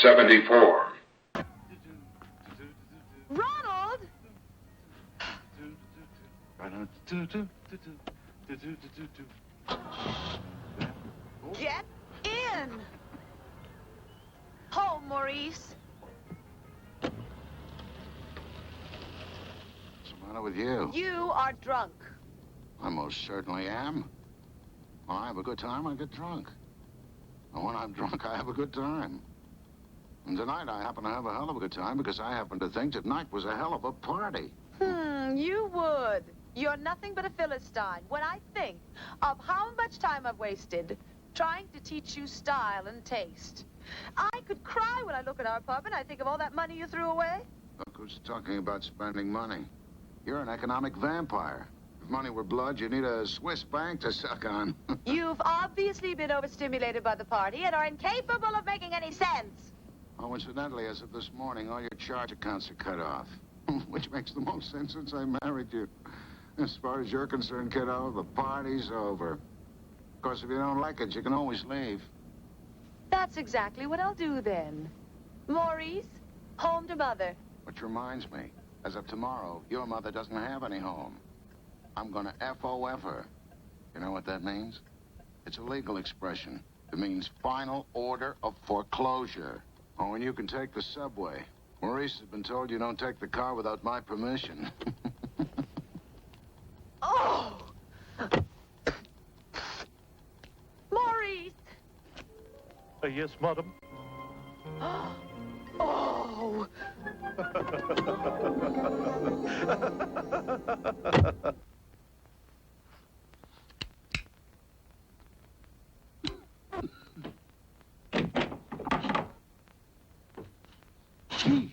OSI74. Ronald! Get in! Home, Maurice. What's the matter with you? You are drunk. I most certainly am. When I have a good time, I get drunk. And when I'm drunk, I have a good time. And tonight, I happen to have a hell of a good time because I happen to think tonight was a hell of a party. You would. You're nothing but a Philistine. When I think of how much time I've wasted trying to teach you style and taste, I could cry when I look at our pub and I think of all that money you threw away. Look who's talking about spending money. You're an economic vampire. If money were blood, you need a Swiss bank to suck on. You've obviously been overstimulated by the party and are incapable of making any sense. Oh, incidentally, as of this morning, all your charge accounts are cut off. Which makes the most sense since I married you. As far as you're concerned, kiddo, the party's over. Of course, if you don't like it, you can always leave. That's exactly what I'll do then. Maurice, home to Mother. Which reminds me, as of tomorrow, your mother doesn't have any home. I'm gonna FOF her. You know what that means? It's a legal expression. It means final order of foreclosure. Oh, and you can take the subway. Maurice has been told you don't take the car without my permission. Oh! Maurice! Yes, madam. Oh! Jeez.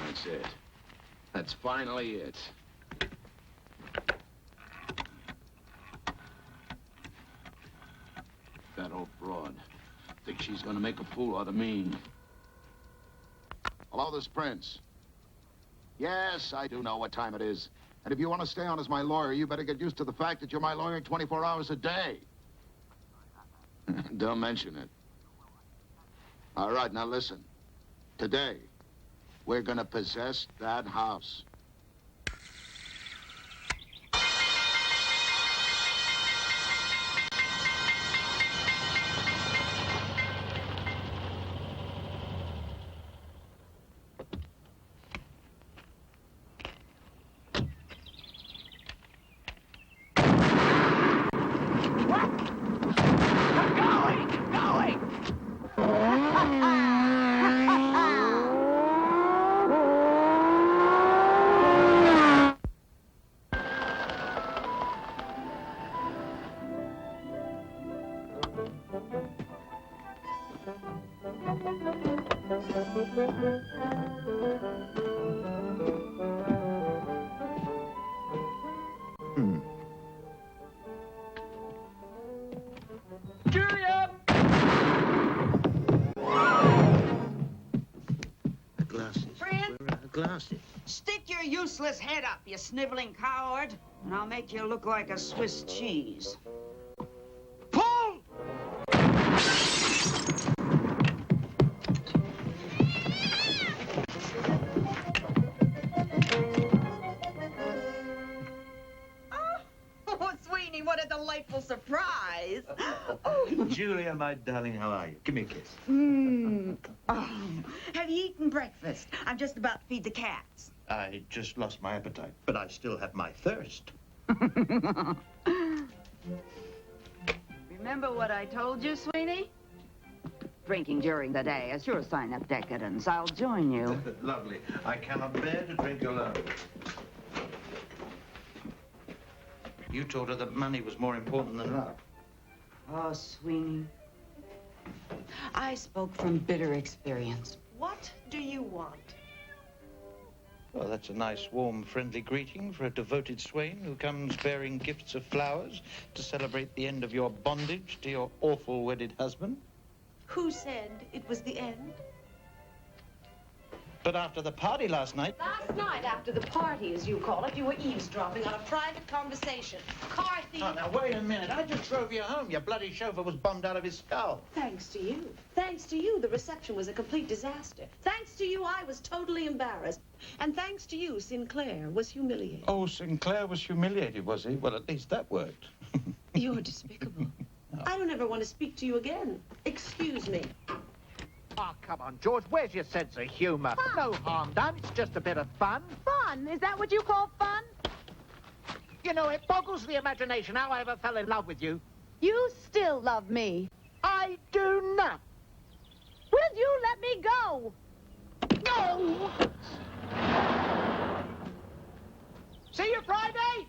That's it. That's finally it. That old broad. Think she's gonna make a fool out of me. Hello, this Prince. Yes, I do know what time it is. And if you want to stay on as my lawyer, you better get used to the fact that you're my lawyer 24 hours a day. Don't mention it. All right, now listen. Today, we're gonna possess that house. glasses. Stick your useless head up, you sniveling coward, and I'll make you look like a Swiss cheese. Pull! Oh, Sweeney, what a delightful surprise. Julia, my darling, how are you? Give me a kiss. Oh, have you eaten breakfast? I'm just about to feed the cats. I just lost my appetite, but I still have my thirst. Remember what I told you, Sweeney? Drinking during the day is sure a sign of decadence. I'll join you. Lovely. I cannot bear to drink alone. You told her that money was more important than love. Oh, Sweeney. I spoke from bitter experience. What do you want? Well, that's a nice, warm, friendly greeting for a devoted swain who comes bearing gifts of flowers to celebrate the end of your bondage to your awful wedded husband. Who said it was the end? But after the party last night... Last night, after the party, as you call it, you were eavesdropping on a private conversation. Car thief... Oh, now, wait a minute. I just drove you home. Your bloody chauffeur was bummed out of his skull. Thanks to you. Thanks to you, the reception was a complete disaster. Thanks to you, I was totally embarrassed. And thanks to you, Sinclair was humiliated. Oh, Sinclair was humiliated, was he? Well, at least that worked. You're despicable. I don't ever want to speak to you again. Excuse me. Oh, come on, George. Where's your sense of humor? No harm done. It's just a bit of fun. Fun? Is that what you call fun? You know, it boggles the imagination how I ever fell in love with you. You still love me. I do not. Will you let me go? No! See you Friday!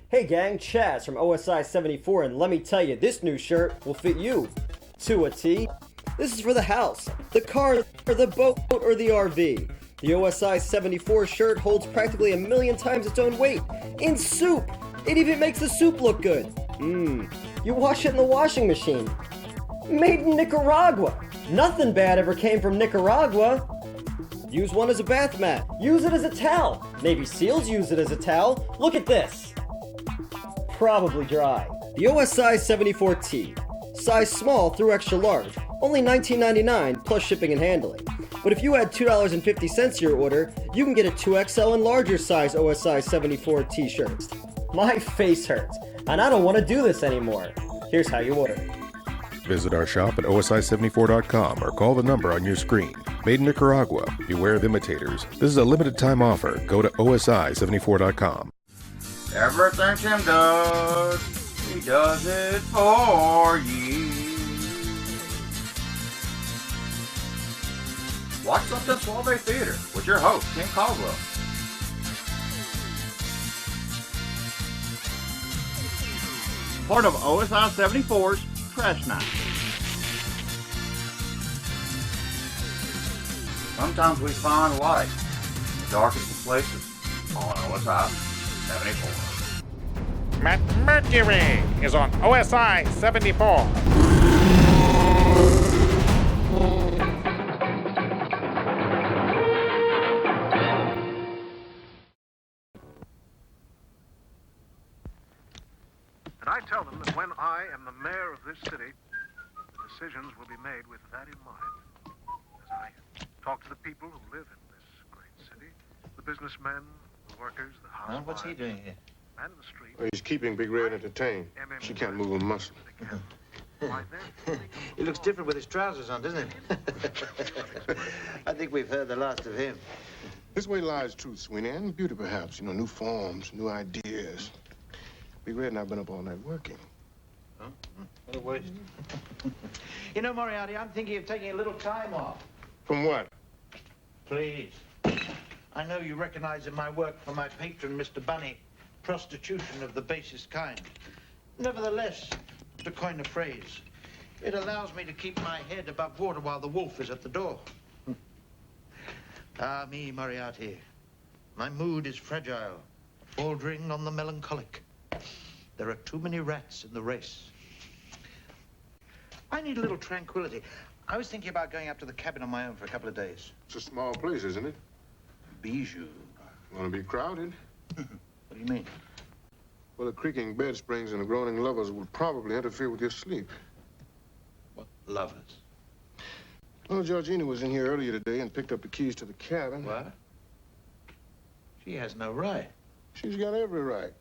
Hey gang, Chaz from OSI74, and let me tell you, this new shirt will fit you to a T. This is for the house, the car, or the boat, or the RV. The OSI74 shirt holds practically 1,000,000 times its own weight in soup. It even makes the soup look good. You wash it in the washing machine. Made in Nicaragua. Nothing bad ever came from Nicaragua. Use one as a bath mat. Use it as a towel. Navy SEALs use it as a towel. Look at this. Probably dry. The OSI74T. Size small through extra large. Only $19.99 plus shipping and handling. But if you add $2.50 to your order, you can get a 2XL and larger size OSI74 t-shirts. My face hurts, and I don't want to do this anymore. Here's how you order. Visit our shop at OSI74.com or call the number on your screen. Made in Nicaragua. Beware of imitators. This is a limited time offer. Go to OSI74.com. Everything Tim does, he does it for you. Watch Somethin Suave Theater with your host, Tim Caldwell. Part of OSI74's Trash Night. Sometimes we find light in the darkest of places on OSI74. Mercury is on OSI74. And I tell them that when I am the mayor of this city, decisions will be made with that in mind. As I talk to the people who live in this great city, the businessmen, the workers, the housewives. What's he doing here? Man in the street. Well, he's keeping Big Red entertained. She can't move a muscle. He looks different with his trousers on, doesn't he? I think we've heard the last of him. This way lies truth, Sweeney, and beauty, perhaps. You know, new forms, new ideas. Big Red and I've been up all night working. Huh? What a waste. You know, Moriarty, I'm thinking of taking a little time off. From what? Please. I know you recognize in my work for my patron, Mr. Bunny, prostitution of the basest kind. Nevertheless, to coin a phrase, it allows me to keep my head above water while the wolf is at the door. Ah, me, Moriarty. My mood is fragile, bordering on the melancholic. There are too many rats in the race. I need a little tranquility. I was thinking about going up to the cabin on my own for a couple of days. It's a small place, isn't it? Bijou. Want to be crowded? What do you mean? Well, the creaking bed springs and the groaning lovers would probably interfere with your sleep. What lovers? Well, Georgina was in here earlier today and picked up the keys to the cabin. What? She has no right. She's got every right.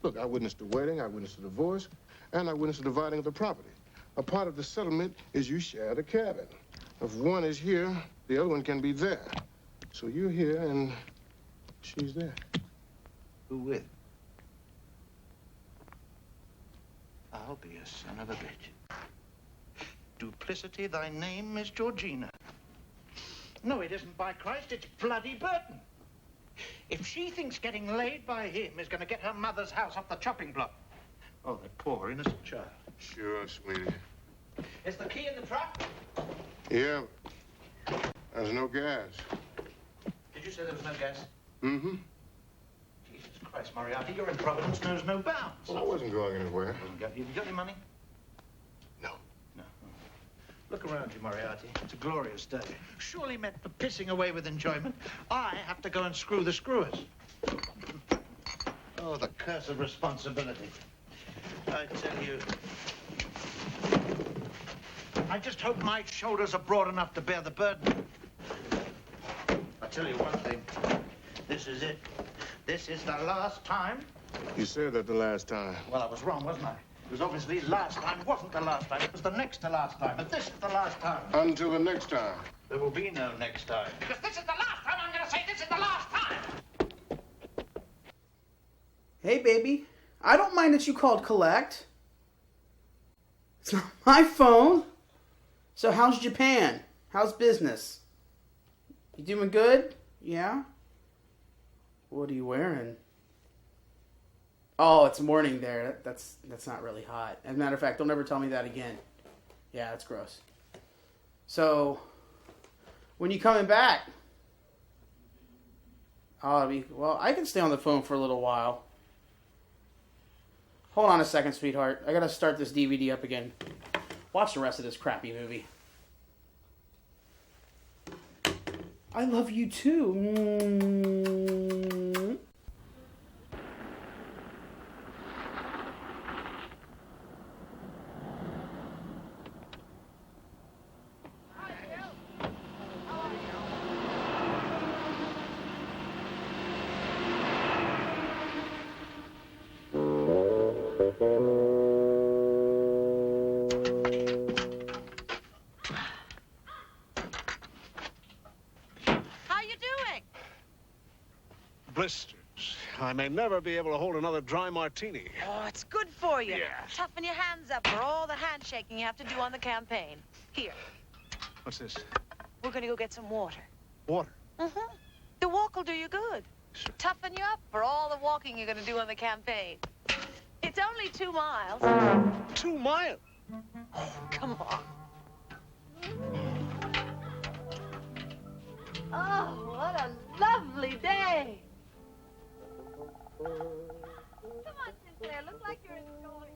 Look, I witnessed the wedding, I witnessed the divorce, and I witnessed the dividing of the property. A part of the settlement is you share the cabin. If one is here, the other one can be there. So you're here and she's there. Who with? I'll be a son of a bitch. Duplicity, thy name is Georgina. No, it isn't, by Christ, it's bloody Burton. If she thinks getting laid by him is going to get her mother's house off the chopping block. Oh, that poor innocent child. Sure, sweetie. Is the key in the truck? Yeah. There's no gas. Did you say there was no gas? Mm-hmm. Jesus Christ, Moriarty, your improvidence knows no bounds. Well, I wasn't going anywhere. Have you got any money? No. No. Look around you, Moriarty. It's a glorious day. Surely meant for pissing away with enjoyment. I have to go and screw the screwers. Oh, the curse of responsibility. I tell you. I just hope my shoulders are broad enough to bear the burden. I tell you one thing. This is it. This is the last time. You said that the last time. Well, I was wrong, wasn't I? It was obviously last time wasn't the last time. It was the next to last time. But this is the last time. Until the next time. There will be no next time. Because this is the last time I'm going to say this is the last time. Hey, baby. I don't mind that you called collect. It's not my phone. So how's Japan? How's business? You doing good? Yeah? What are you wearing? Oh, it's morning there. That's not really hot. As a matter of fact, don't ever tell me that again. Yeah, that's gross. So, when you coming back? Well, I can stay on the phone for a little while. Hold on a second, sweetheart. I gotta start this DVD up again. Watch the rest of this crappy movie. I love you too. Blisters. I may never be able to hold another dry martini. Oh, it's good for you. Yeah. Toughen your hands up for all the handshaking you have to do on the campaign. Here, What's this? we're going to go get some water. Water. Mm-hmm. The walk will do you good. Toughen you up for all the walking you're going to do on the campaign. It's only 2 miles. 2 miles? Oh, come on. Oh, what a lovely day. Come on, Sinclair. Look like you're enjoying.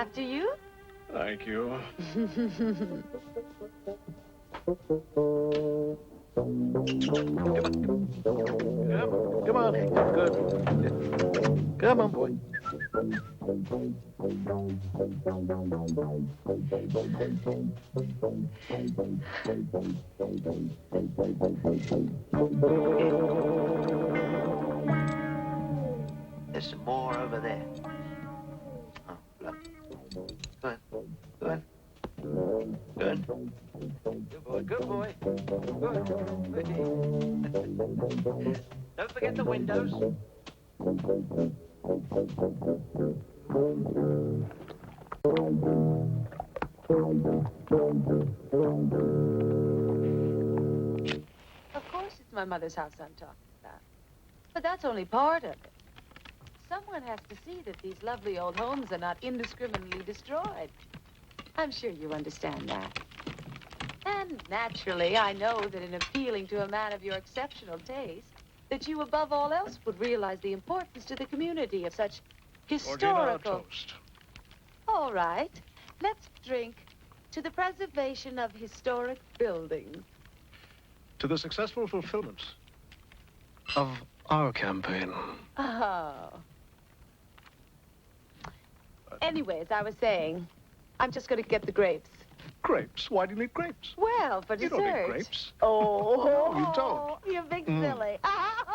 After you. Thank you. Come on. Good. Come on, boy. There's some more over there. Oh, look. Go on. Go on. Good. Good boy. Good boy. Good. Don't forget the windows. Of course it's my mother's house I'm talking about. But that's only part of it. Someone has to see that these lovely old homes are not indiscriminately destroyed. I'm sure you understand that. And naturally, I know that in appealing to a man of your exceptional taste, that you above all else would realize the importance to the community of such historical... Toast. All right. Let's drink to the preservation of historic buildings. To the successful fulfillment of our campaign. Oh. Anyway, as I was saying, I'm just going to get the grapes. Grapes? Why do you need grapes? Well, for You dessert. don't need grapes. Oh. No, you don't. You big silly.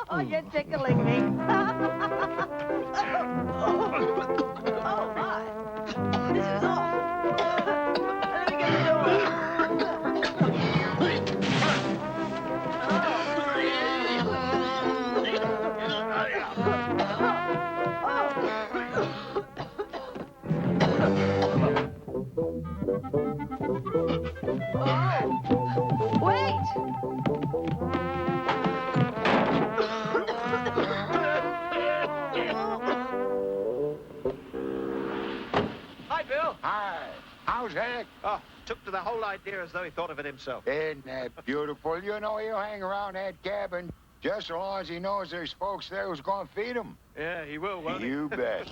Oh, you're tickling me. Oh, my. This is awful. Let me get the door. Wait! Hi, Bill. Hi. How's Hank? Oh, took to the whole idea as though he thought of it himself. Isn't that beautiful? You know, he'll hang around that cabin just so long as he knows there's folks there who's going to feed him. Yeah, he will, won't he? You bet.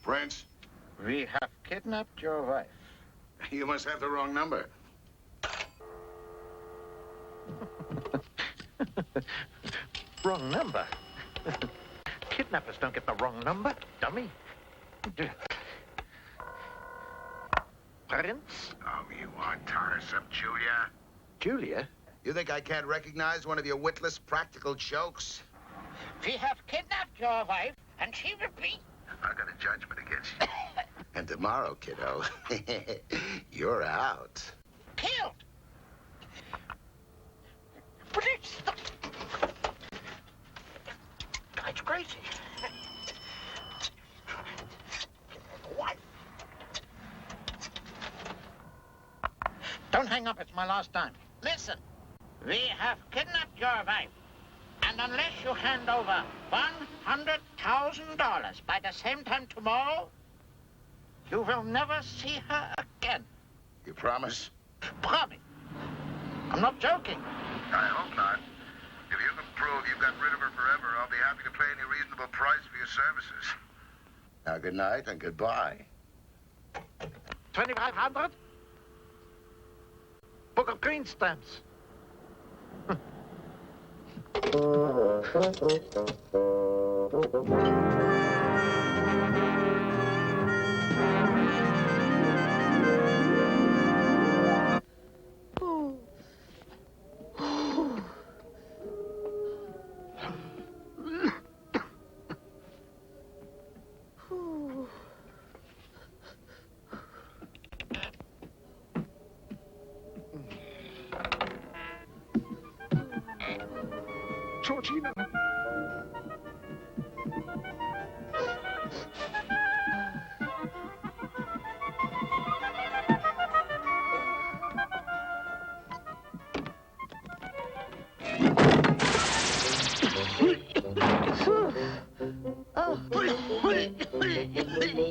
Prince, We have kidnapped your wife. you must have the wrong number. Wrong number. Kidnappers don't get the wrong number, dummy. Prince? Oh, you want tiresome, Julia? Julia? You think I can't recognize one of your witless practical jokes? We have kidnapped your wife, and she will be... I got a judgment against you. And tomorrow, kiddo, you're out. killed. Please. It's crazy. What? Don't hang up. It's my last time. Listen. We have kidnapped your wife. And unless you hand over $100,000 by the same time tomorrow, you will never see her again. You promise? Promise. I'm not joking. I hope not. If you can prove you've got rid of her forever, I'll be happy to pay any reasonable price for your services. Now, good night and goodbye. 2,500? Book of green stamps. Georgina. Hector.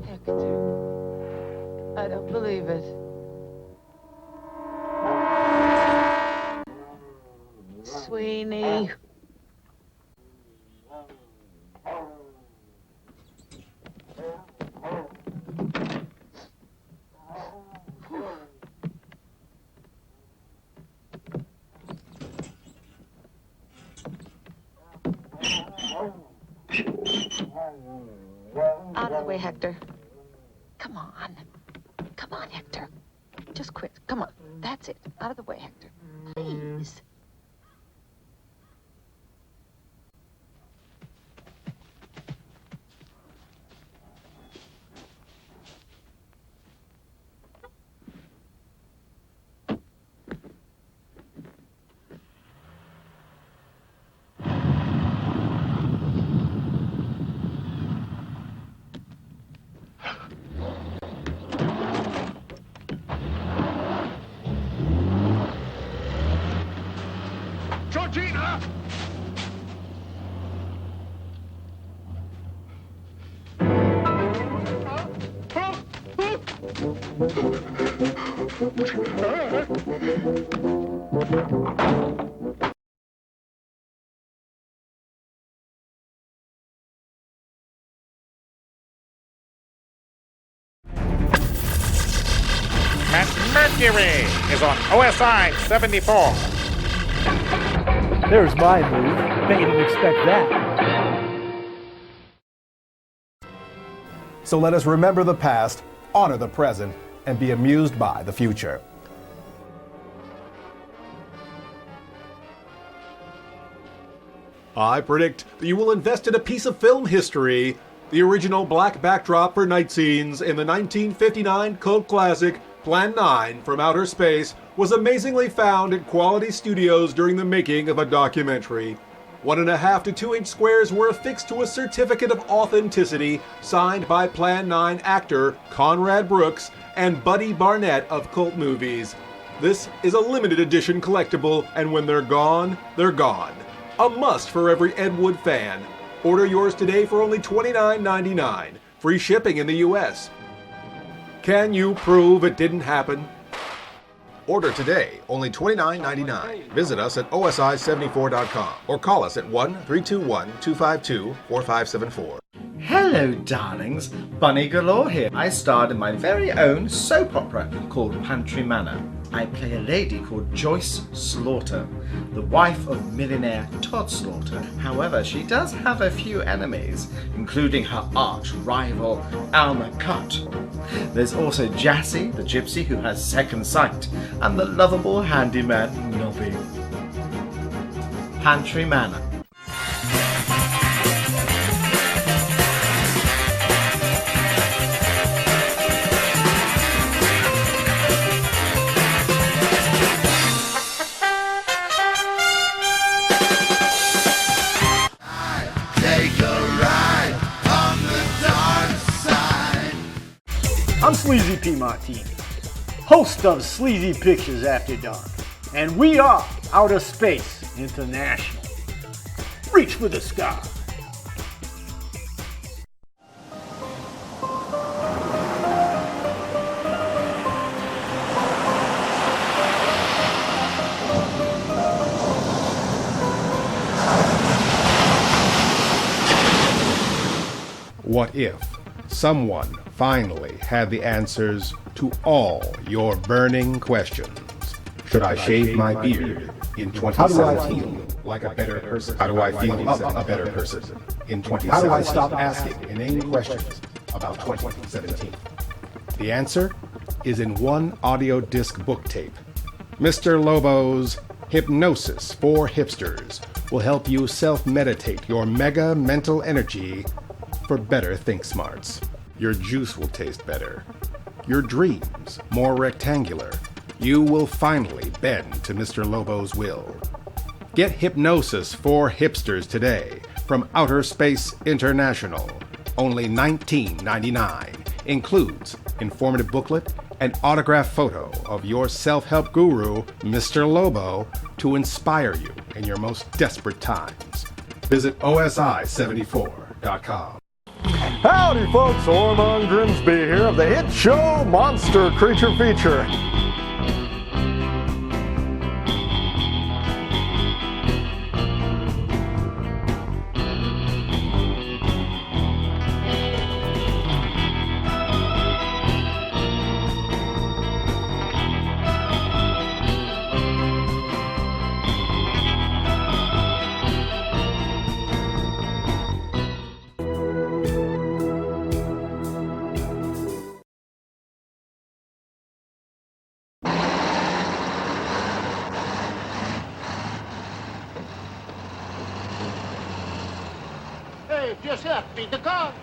Hector. I don't believe it. Sweeney. Out of the way, Hector. Come on. Come on, Hector. Just quit. Come on. That's it. Out of the way, Hector. Please. Georgina! Mercury is on OSI74. There's my move. Bet you didn't expect that. So let us remember the past, honor the present, and be amused by the future. I predict that you will invest in a piece of film history, the original black backdrop for night scenes in the 1959 cult classic Plan 9 from Outer Space was amazingly found at quality studios during the making of a documentary. 1.5 to 2 inch squares were affixed to a certificate of authenticity signed by Plan 9 actor Conrad Brooks and Buddy Barnett of cult movies. This is a limited edition collectible, and when they're gone, they're gone. A must for every Ed Wood fan. Order yours today for only $29.99. Free shipping in the US. Can you prove it didn't happen? Order today, only $29.99. Visit us at OSI74.com or call us at 1-321-252-4574. Hello, darlings. Bunny Galore here. I starred in my very own soap opera called Pantry Manor. I play a lady called Joyce Slaughter, the wife of millionaire Todd Slaughter. However, she does have a few enemies, including her arch rival, Alma Cutt. There's also Jassy, the gypsy who has second sight, and the lovable handyman, Nobby. Pantry Manor. I'm Sleazy P. Martini, host of Sleazy Pictures After Dark, and we are Outer Space International. Reach for the sky. What if someone finally had the answers to all your burning questions? Should I shave my beard in 2017? How do I feel like a better person? How do I feel a better person in 2017? How do I stop asking inane questions about 2017? The answer is in one audio disc book tape. Mr. Lobo's Hypnosis for Hipsters will help you self-meditate your mega mental energy for better think smarts. Your juice will taste better. your dreams more rectangular, you will finally bend to Mr. Lobo's will. Get Hypnosis for Hipsters today from Outer Space International. Only $19.99. Includes informative booklet and autographed photo of your self-help guru, Mr. Lobo, to inspire you in your most desperate times. Visit OSI74.com. Howdy, folks. Ormond Grimsby here of the hit show Monster Creature Feature. Giuseppe, the country.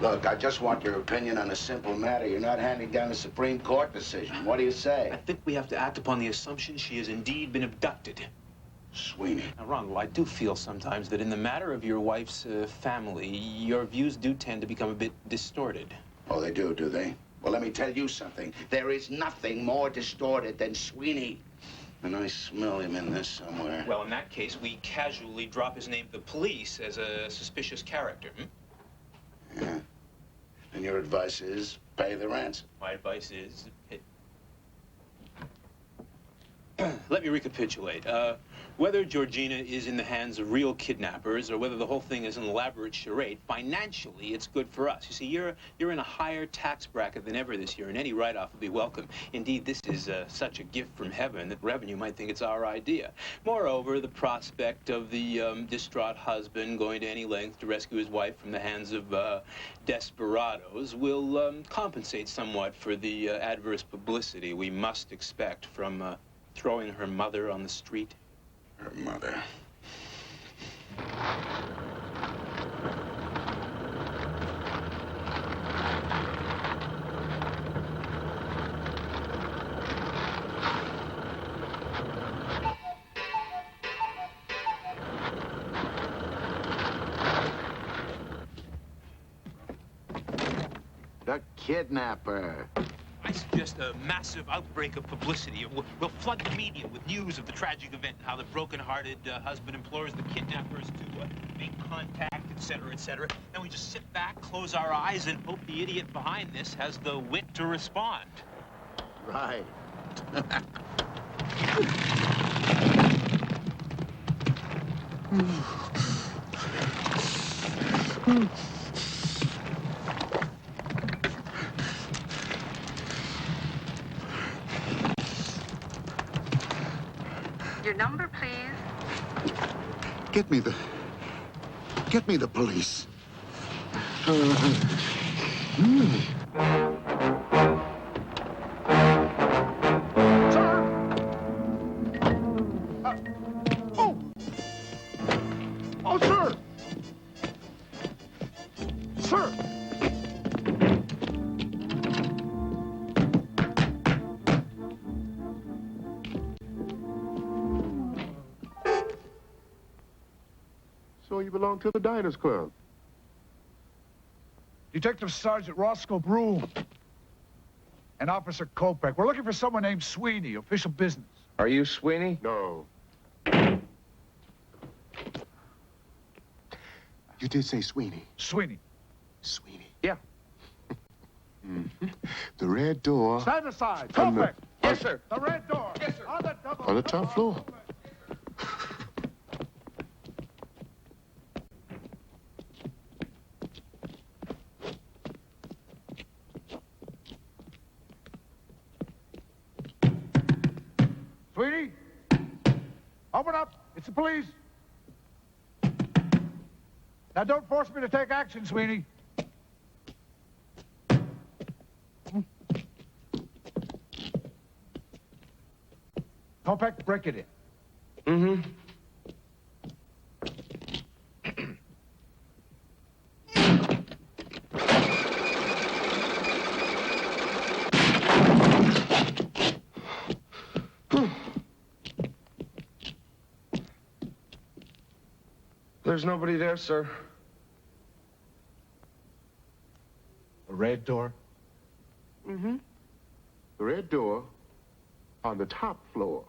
Look, I just want your opinion on a simple matter. You're not handing down a Supreme Court decision. What do you say? I think we have to act upon the assumption she has indeed been abducted. Sweeney. Now, Ronald, I do feel sometimes that in the matter of your wife's family, your views do tend to become a bit distorted. Oh, they do they? Well, let me tell you something. There is nothing more distorted than Sweeney. And I smell him in this somewhere. Well, in that case, we casually drop his name to the police as a suspicious character, Yeah. And your advice is pay the ransom. My advice is... Let me recapitulate. Whether Georgina is in the hands of real kidnappers or whether the whole thing is an elaborate charade, financially, it's good for us. You see, you're in a higher tax bracket than ever this year, and any write-off will be welcome. Indeed, this is such a gift from heaven that revenue might think it's our idea. Moreover, the prospect of the distraught husband going to any length to rescue his wife from the hands of desperados will compensate somewhat for the adverse publicity we must expect from throwing her mother on the street. Her mother. The kidnapper. I suggest a massive outbreak of publicity. We'll flood the media with news of the tragic event, how the broken-hearted husband implores the kidnappers to make contact, etc., etc. Then we just sit back, close our eyes, and hope the idiot behind this has the wit to respond. Right. Your number, please. Get me the police. Oh, sir! Sir! So you belong to the Diners Club? Detective Sergeant Roscoe Broom and Officer Kopech. We're looking for someone named Sweeney, official business. Are you Sweeney? No. You did say Sweeney. Sweeney. Sweeney. Yeah. The red door. Stand aside. On the- Kopech. Yes, sir. The red door. Yes, sir. On the double. On the top floor. Sweeney. Open up. It's the police. Now, don't force me to take action, Sweeney. Kopech, break it in. Mm-hmm. There's nobody there, sir. The red door? Mm-hmm. The red door on the top floor.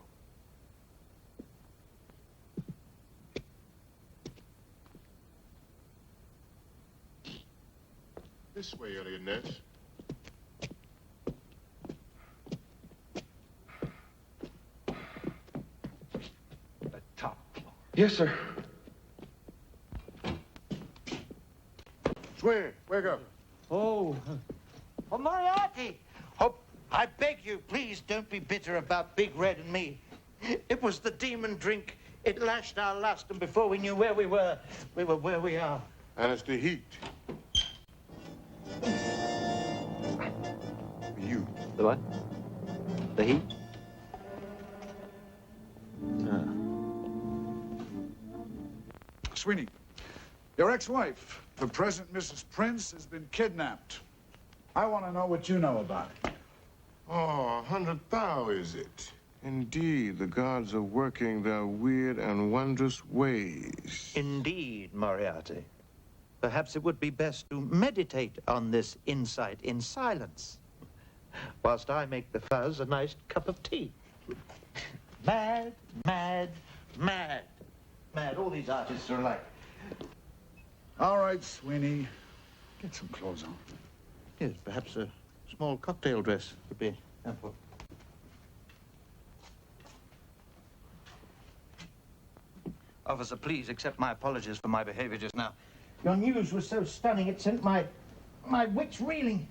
This way, Elliot Ness. The top floor. Yes, sir. Swing, wake up. Oh, Moriarty! Oh, I beg you, please don't be bitter about Big Red and me. It was the demon drink. It lashed our lust, and before we knew where we were where we are. And it's the heat. You. The what? The heat? Sweeney, your ex-wife, the present Mrs. Prince, has been kidnapped. I want to know what you know about it. Oh, 100 thou is it? Indeed, the gods are working their weird and wondrous ways. Indeed, Moriarty. Perhaps it would be best to meditate on this insight in silence, whilst I make the fuzz a nice cup of tea. Mad, mad, mad. Mad. All these artists are alike. All right, Sweeney. Get some clothes on. Yes, perhaps a small cocktail dress would be ample. Officer, please accept my apologies for my behavior just now. Your news was so stunning, it sent my wits reeling,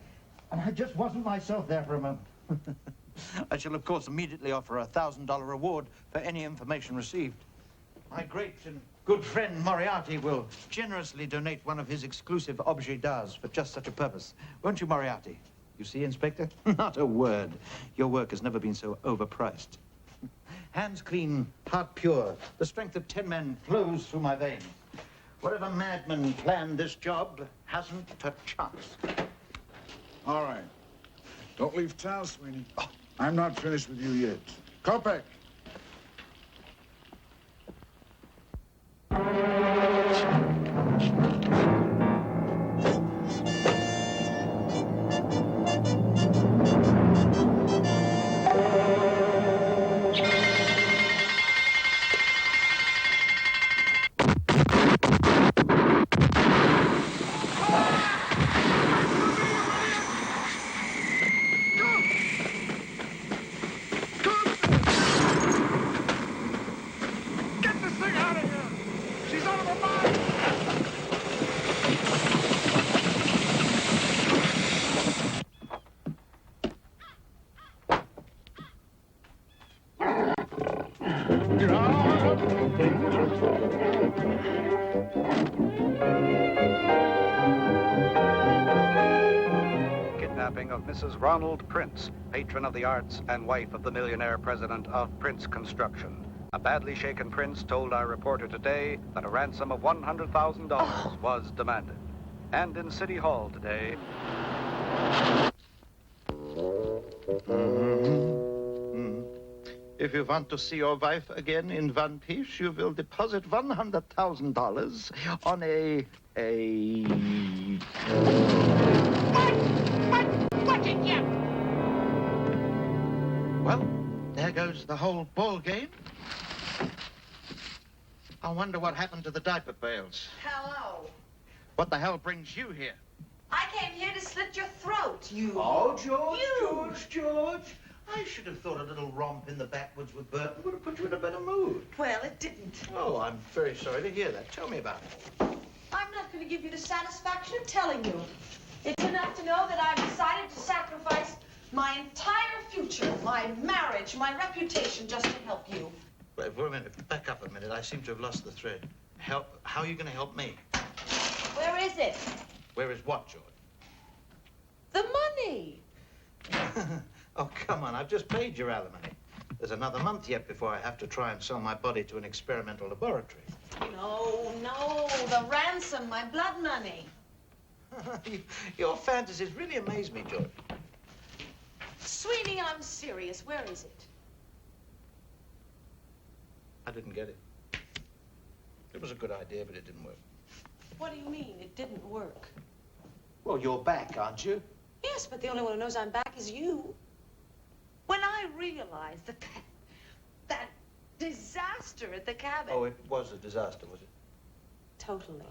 and I just wasn't myself there for a moment. I shall, of course, immediately offer a $1,000 reward for any information received. My great and good friend Moriarty will generously donate one of his exclusive objets d'art for just such a purpose. Won't you, Moriarty? You see, Inspector? Not a word. Your work has never been so overpriced. Hands clean, heart pure. The strength of 10 men flows through my veins. Whatever madman planned this job hasn't a chance. All right. Don't leave town, Sweeney. I'm not finished with you yet. Kopek! Kidnapping of Mrs. Ronald Prince, patron of the arts and wife of the millionaire president of Prince Construction. A badly shaken Prince told our reporter today that a ransom of $100,000 was demanded. And in City Hall today... If you want to see your wife again in one piece, you will deposit $100,000 on Watch it, Jim! Well, there goes the whole ball game. I wonder what happened to the diaper pails. Hello. What the hell brings you here? I came here to slit your throat, you... Oh, George. I should have thought a little romp in the backwoods with Burton would have put you in a better mood. Well, it didn't. Oh, I'm very sorry to hear that. Tell me about it. I'm not going to give you the satisfaction of telling you. It's enough to know that I've decided to sacrifice my entire future, my marriage, my reputation, just to help you. Wait, for a minute. Back up a minute. I seem to have lost the thread. How are you going to help me? Where is it? Where is what, George? The money. Oh, come on. I've just paid your alimony. There's another month yet before I have to try and sell my body to an experimental laboratory. No, the ransom, my blood money. Your fantasies really amaze me, George. Sweeney, I'm serious. Where is it? I didn't get it. It was a good idea, but it didn't work. What do you mean, it didn't work? Well, you're back, aren't you? Yes, but the only one who knows I'm back is you. When I realized that disaster at the cabin... Oh, it was a disaster, was it? Totally.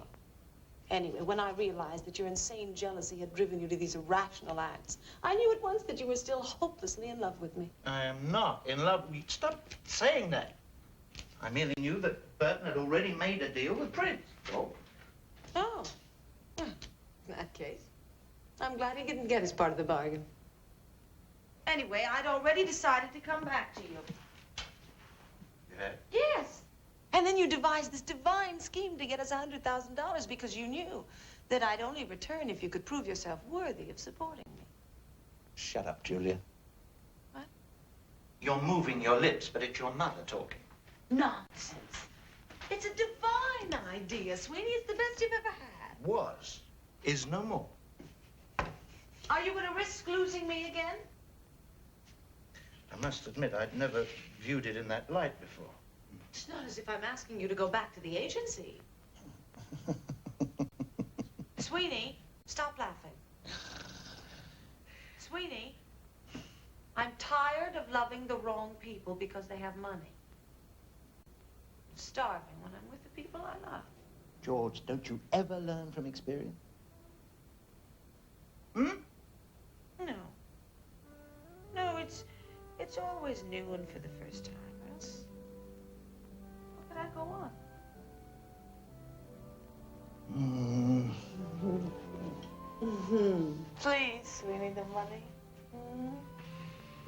Anyway, when I realized that your insane jealousy had driven you to these irrational acts, I knew at once that you were still hopelessly in love with me. I am not in love. Stop saying that. I merely knew that Burton had already made a deal with Prince. Oh. Oh. Well, in that case, I'm glad he didn't get his part of the bargain. Anyway, I'd already decided to come back to you. Yeah? Yes. And then you devised this divine scheme to get us $100,000 because you knew that I'd only return if you could prove yourself worthy of supporting me. Shut up, Julia. What? You're moving your lips, but it's your mother talking. Nonsense. It's a divine idea, Sweeney. It's the best you've ever had. Was. Is no more. Are you going to risk losing me again? I must admit, I'd never viewed it in that light before. It's not as if I'm asking you to go back to the agency. Sweeney, stop laughing. Sweeney, I'm tired of loving the wrong people because they have money. I'm starving when I'm with the people I love. George, don't you ever learn from experience? Hmm? No. No, it's always new and for the first time. Else, how could I go on? Please, Sweeney, the money.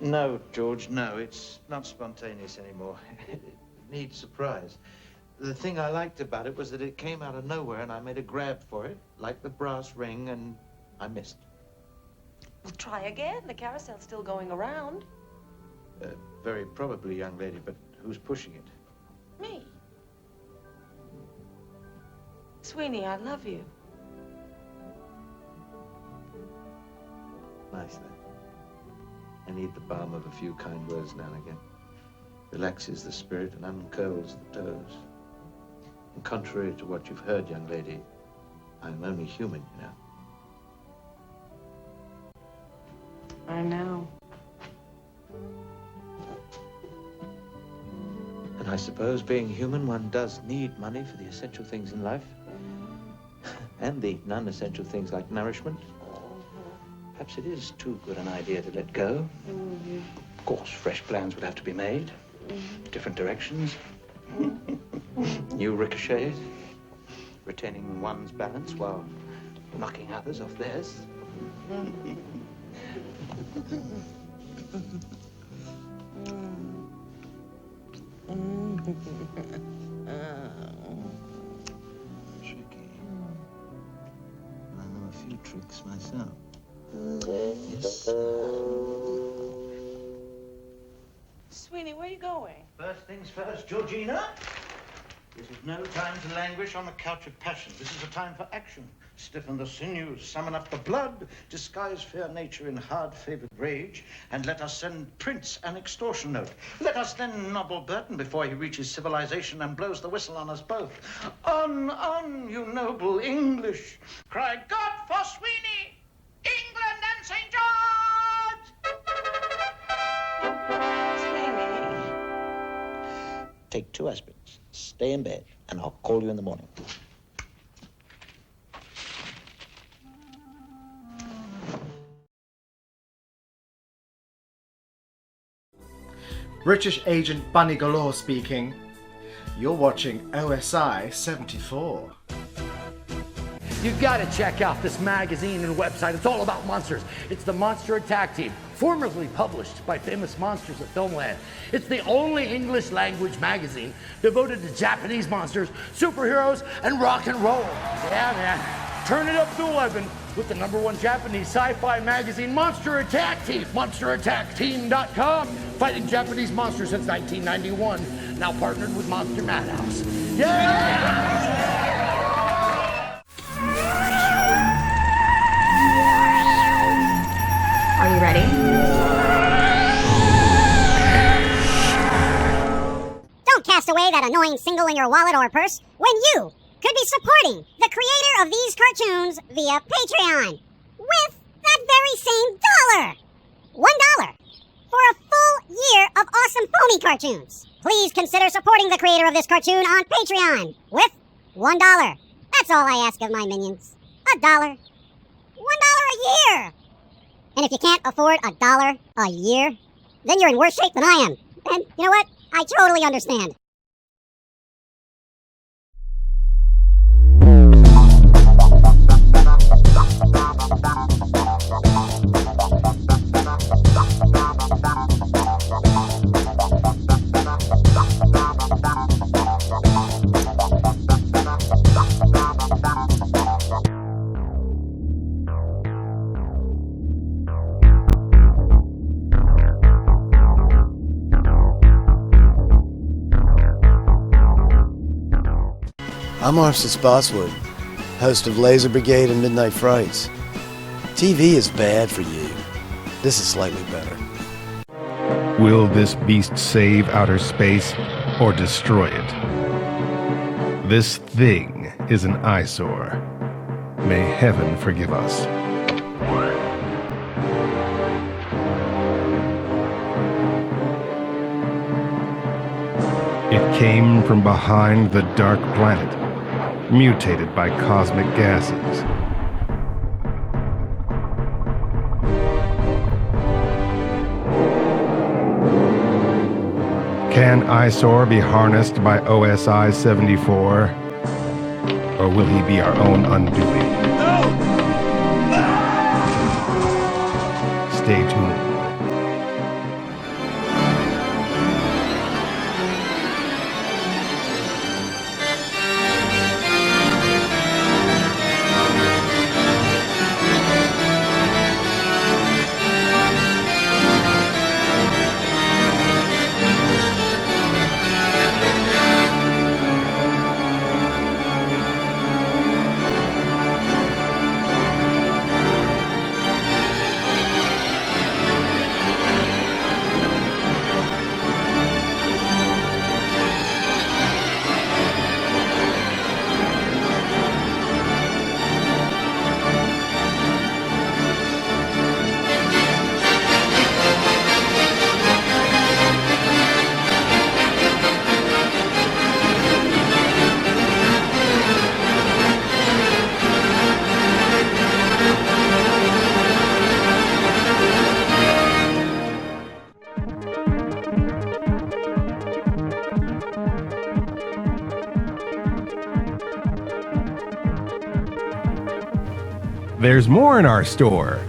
No, George, no. It's not spontaneous anymore. It needs surprise. The thing I liked about it was that it came out of nowhere and I made a grab for it, like the brass ring, and I missed. Well, try again. The carousel's still going around. Very probably, young lady, but who's pushing it? Me. Sweeney, I love you. Nice, then. I need the balm of a few kind words now and again. Relaxes the spirit and uncurls the toes. And contrary to what you've heard, young lady, I'm only human, you know. I know. And I suppose, being human, one does need money for the essential things in life. And the non-essential things like nourishment. Perhaps it is too good an idea to let go. Of course, fresh plans would have to be made. Different directions. New ricochets. Retaining one's balance while knocking others off theirs. Tricky. I know a few tricks myself. Yes. Sweeney, where are you going? First things first, Georgina. This is no time to languish on the couch of passion. This is a time for action. Stiffen the sinews, summon up the blood, disguise fair nature in hard-favored rage, and let us send Prince an extortion note. Let us then nobble Burton before he reaches civilization and blows the whistle on us both. On, you noble English. Cry, God for Sweeney, England and St. George! Take 2 aspirins, stay in bed, and I'll call you in the morning. British agent Bunny Galore speaking. You're watching OSI74. You've got to check out this magazine and website. It's all about monsters. It's the Monster Attack Team, formerly published by famous monsters of Filmland. It's the only English language magazine devoted to Japanese monsters, superheroes, and rock and roll. Yeah, man. Turn it up to 11 with the #1 Japanese sci-fi magazine, Monster Attack Team. MonsterAttackTeam.com. Fighting Japanese monsters since 1991. Now partnered with Monster Madhouse. Yeah! Are you ready? Don't cast toss away that annoying single in your wallet or purse when you could be supporting the creator of these cartoons via Patreon with that very same dollar. $1 for a full year of awesome phony cartoons. Please consider supporting the creator of this cartoon on Patreon with $1. That's all I ask of my minions. $1. $1 a year. And if you can't afford $1 a year, then you're in worse shape than I am. And you know what? I totally understand. I'm Officer Spotswood, host of Laser Brigade and Midnight Frights. TV is bad for you. This is slightly better. Will this beast save outer space or destroy it? This thing is an eyesore. May heaven forgive us. It came from behind the dark planet, mutated by cosmic gases. Can Eyesore be harnessed by OSI74? Or will he be our own undoing? Stay tuned. There's more in our store.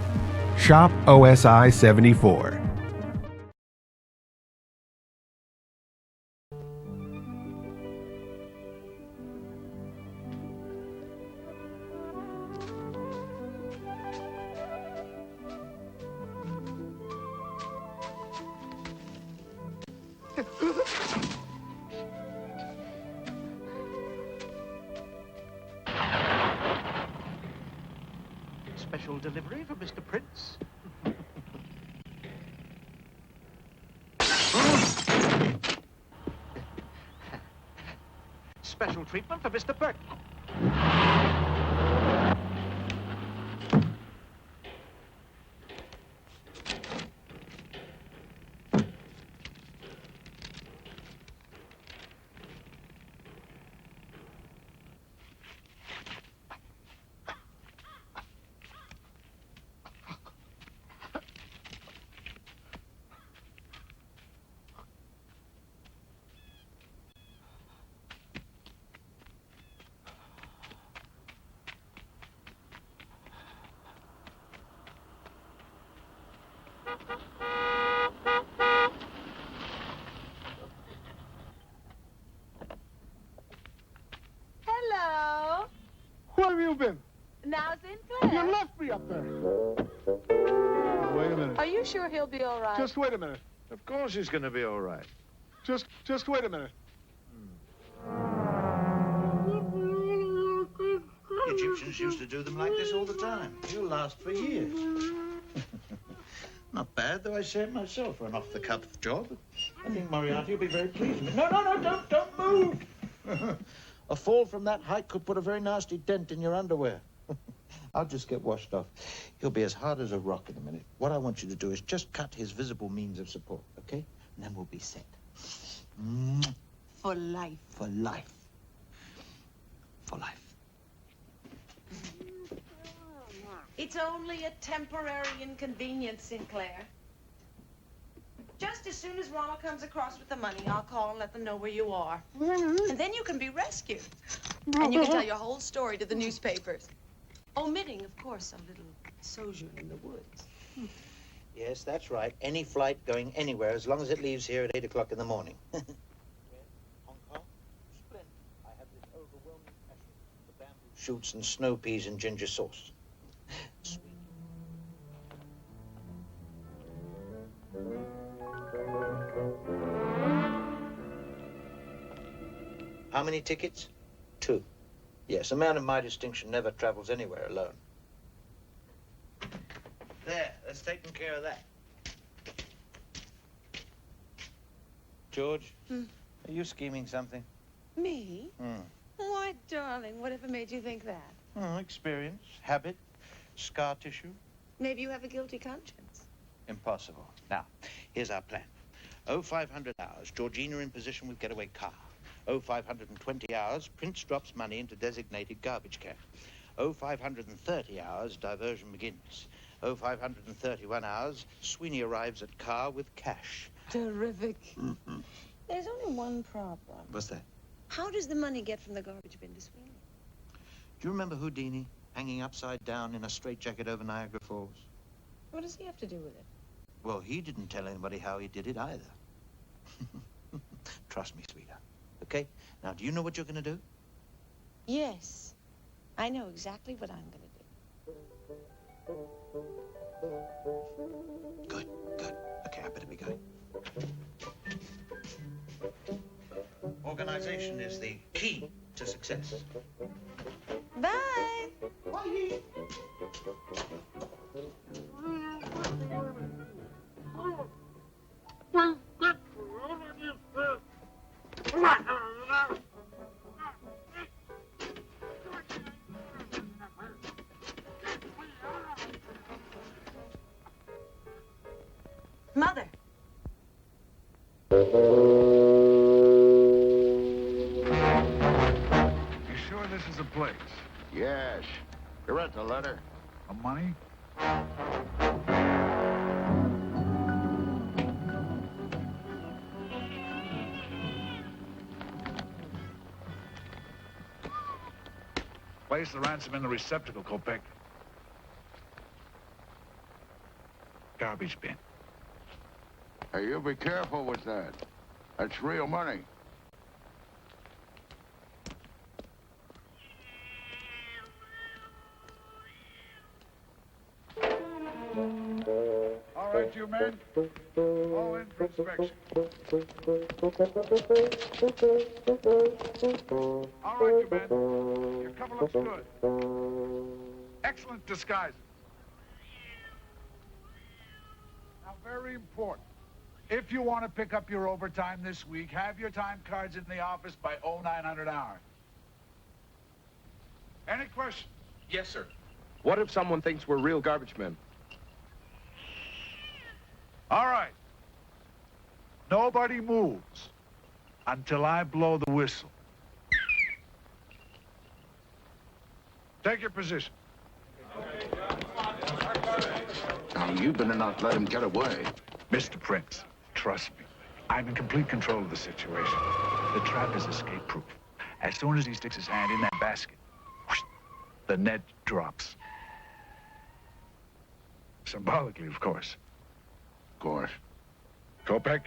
Shop OSI74. Special delivery for Mr. Prince. Special treatment for Mr. Burton. Hello. Where have you been? Now's in class. You left me up there. Wait a minute. Are you sure he'll be all right? Just wait a minute. Of course he's going to be all right. Just wait a minute. Egyptians used to do them like this all the time. You'll last for years. Not bad, though I say it myself for an off-the-cuff job. I think Moriarty will be very pleased with me. No, don't move! A fall from that height could put a very nasty dent in your underwear. I'll just get washed off. He'll be as hard as a rock in a minute. What I want you to do is just cut his visible means of support, okay? And then we'll be set. For life. For life. For life. It's only a temporary inconvenience, Sinclair. Just as soon as Ronald comes across with the money, I'll call and let them know where you are. And then you can be rescued. And you can tell your whole story to the newspapers. Omitting, of course, a little sojourn in the woods. Yes, that's right. Any flight going anywhere, as long as it leaves here at 8 o'clock in the morning. Hong Kong? Splendid. I have this overwhelming passion for bamboo shoots and snow peas and ginger sauce. Sweet. How many tickets? 2. Yes, a man of my distinction never travels anywhere alone. There, that's taken care of that. George, are you scheming something? Me? Why, darling, whatever made you think that? Experience, habit, scar tissue. Maybe you have a guilty conscience. Impossible. Now, here's our plan. 0500 hours, Georgina in position with getaway car. 0520 hours, Prince drops money into designated garbage can. 0530 hours, diversion begins. 0531 hours, Sweeney arrives at car with cash. Terrific. There's only one problem. What's that? How does the money get from the garbage bin to Sweeney? Do you remember Houdini hanging upside down in a straitjacket over Niagara Falls? What does he have to do with it? Well, he didn't tell anybody how he did it either. Trust me, sweetheart. Okay? Now, do you know what you're going to do? Yes. I know exactly what I'm going to do. Good. Okay, I better be going. Organization is the key to success. Bye. Bye. Mother. You sure this is a place? Yes. You read the letter? A money? Place the ransom in the receptacle, Kopek. Garbage bin. Hey, you be careful with that. That's real money. All right, you men. All in for inspection. All right, you men. Your cover looks good. Excellent disguising. Now, very important. If you want to pick up your overtime this week, have your time cards in the office by 0900 hours. Any questions? Yes, sir. What if someone thinks we're real garbage men? All right. Nobody moves until I blow the whistle. Take your position. Now, you better not let him get away. Mr. Prince, trust me. I'm in complete control of the situation. The trap is escape-proof. As soon as he sticks his hand in that basket, whoosh, the net drops. Symbolically, of course. Of course. Kopek?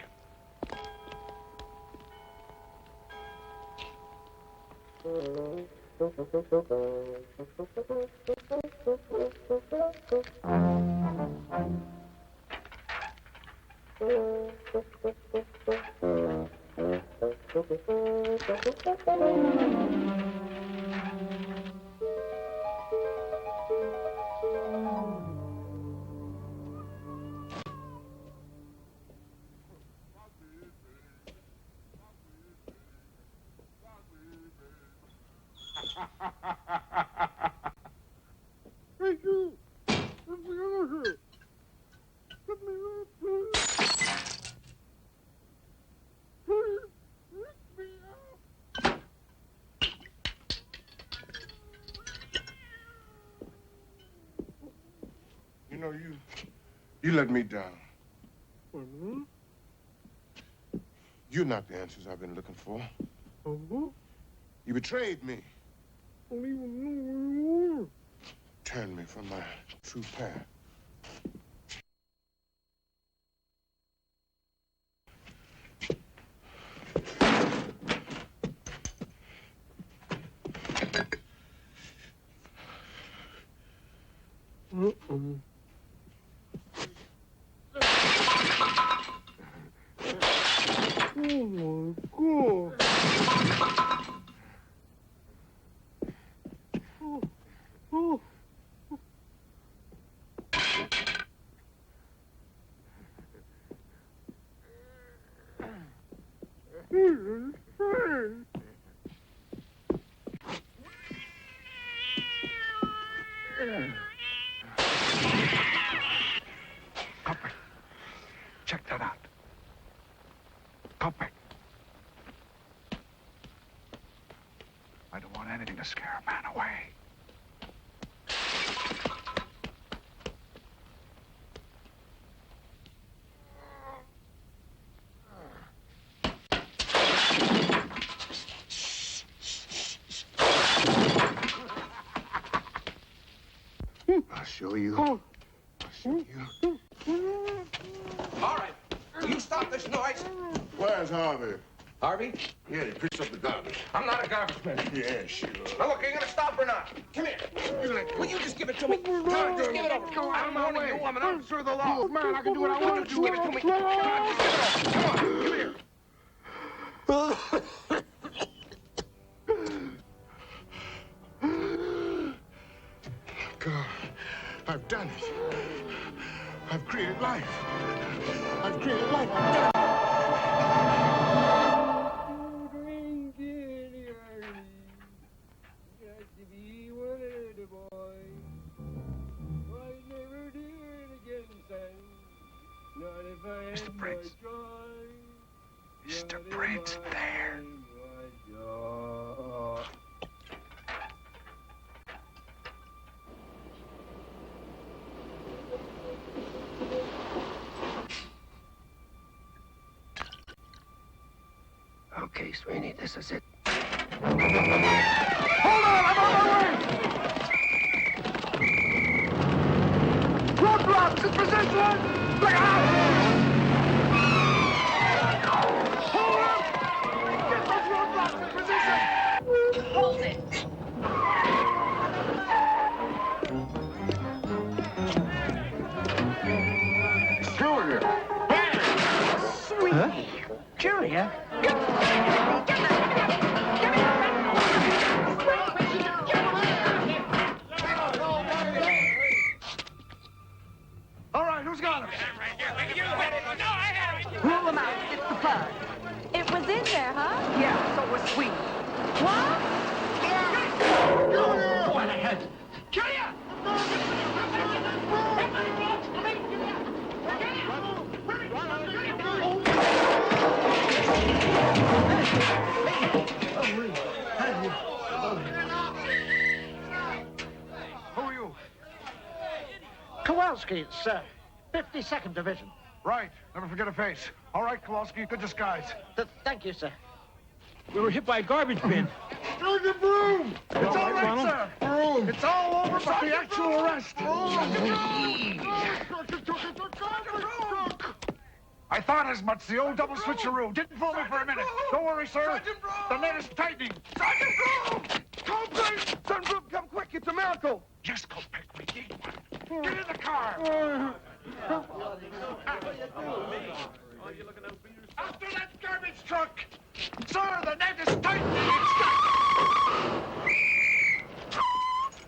You know, you let me down. You're not the answers I've been looking for. You betrayed me. Turned me from my true path. Oh my God. Oh. Copper, check that out. Copper. I don't want anything to scare a man away. I'll show you. I'll show you. All right. You stop this noise. Where's Harvey? Harvey? Yeah, he picks up the garbage. I'm not a garbage man. Yeah, sure. Now look, are you gonna stop or not? Come here. Will you just give it to me? Come on, just give it up. Go out I'm of my warning way. you. I'm an officer of the law. Look, man, I can do what I want to Just give it to me. Come on, just give it up. Come on, give it here. God, I've done it. I've created life. I've created life. Mr. Prince. Mr. Prince, there. Okay, Sweeney, this is it. Hold on, I'm on my way! Roadblocks in position! Look out! Hold up! Get those roadblocks in position! Hold it. Julia! Hey! Sweet. Huh? Julia? All right, who's got him? Rule them out. It's the plug. It was in there, huh? Yeah, so was Sweet. What? Go on ahead. Julia! Who are you? Kowalski, sir. 52nd Division. Right, never forget a face. All right, Kowalski, good disguise. Thank you, sir. We were hit by a garbage bin. Take the broom! It's all right, sir. Broom! It's all over but the actual arrest. I thought as much. The old double switcheroo. Didn't fool me for a minute. Don't worry, sir. The net is tightening. Sergeant Broom! Culprit! Sergeant Broom, come quick. It's a miracle. Yes, Culprit, we need one. Get in the car. After that garbage truck! Sir, the net is tightening! It's stuck!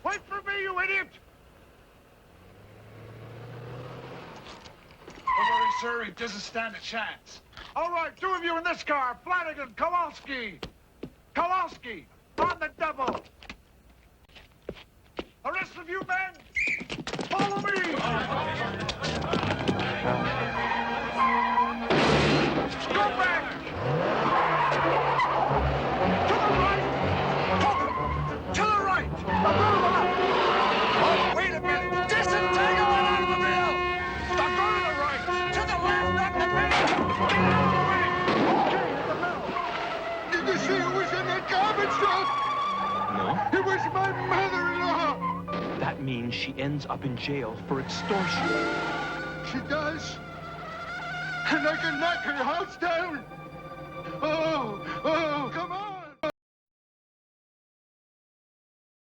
Wait for me, you idiot! Don't worry, sir, he doesn't stand a chance. All right, two of you in this car. Flanagan, Kowalski. Kowalski, on the double. of you men! Follow me! Go back! To the right! Now go to the left! Oh, wait a minute! Disentangle that out of the bill! Now go to the right! To the left, not the middle! Get out of the way! Okay, the bell! Did you see who was in that garbage truck? No. It was my mother-in-law! That means she ends up in jail for extortion. She does. And I can knock her house down. Oh, come on.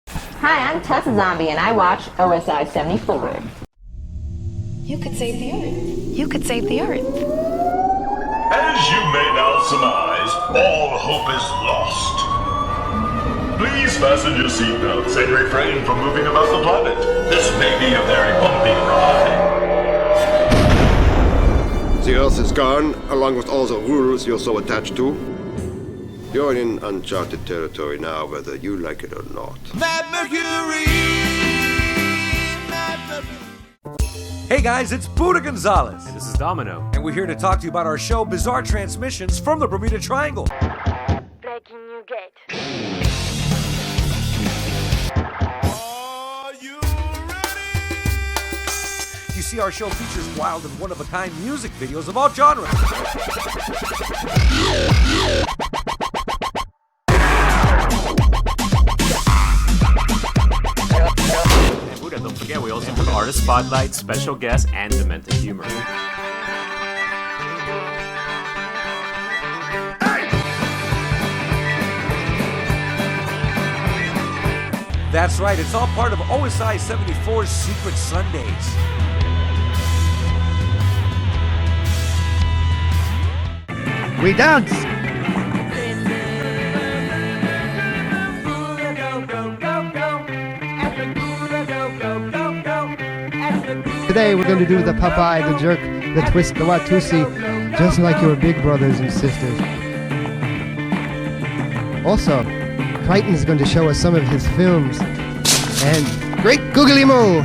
Hi, I'm Tessa Zombie, and I watch OSI74. You could save the Earth. You could save the Earth. As you may now surmise, all hope is lost. Please fasten your seatbelts and refrain from moving about the planet. This may be a very bumpy ride. The Earth is gone, along with all the rules you're so attached to. You're in uncharted territory now, whether you like it or not. Hey guys, it's Buddha Gonzalez. And this is Domino. And we're here to talk to you about our show, Bizarre Transmissions from the Bermuda Triangle. Breaking new gate. You see, our show features wild and one-of-a-kind music videos of all genres. And Buddha, don't forget, we also have artist spotlight, special guests, and demented humor. That's right, it's all part of OSI74's Secret Sundays. We dance! Today we're going to do the Popeye, the Jerk, the Twist, the Watusi, just like your big brothers and sisters. Also, Crichton is going to show us some of his films. And Great Googly Moo!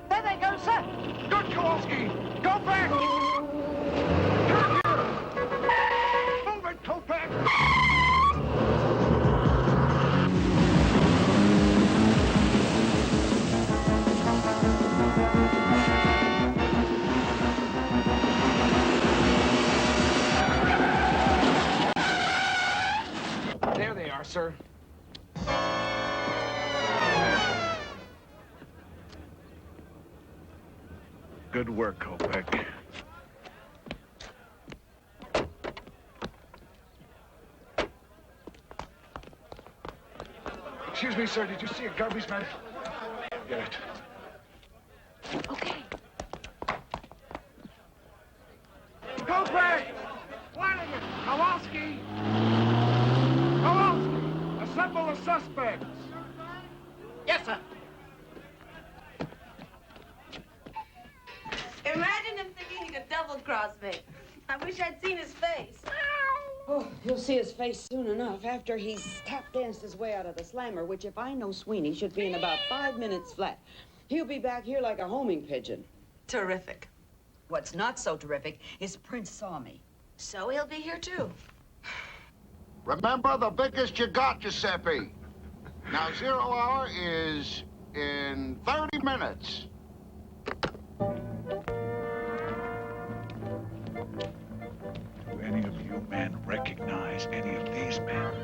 There they go, sir! Good, Kowalski! Go back! Turn here! Move it, Kopak! There they are, sir. Good work, Kopak. Excuse me, sir. Did you see a garbage man? Get it. Okay. Kopak! Flanagan! Kowalski! Kowalski! Assemble the suspects! Yes, sir. Imagine him thinking he could double-cross me. I wish I'd seen his face. Oh, you'll see his face soon enough after he's tap-danced his way out of the slammer, which, if I know Sweeney, should be in about 5 minutes flat. He'll be back here like a homing pigeon. Terrific. What's not so terrific is Prince saw me. So he'll be here, too. Remember the biggest you got, Giuseppe. Now, 0 hour is in 30 minutes. Do any of you men recognize any of these men?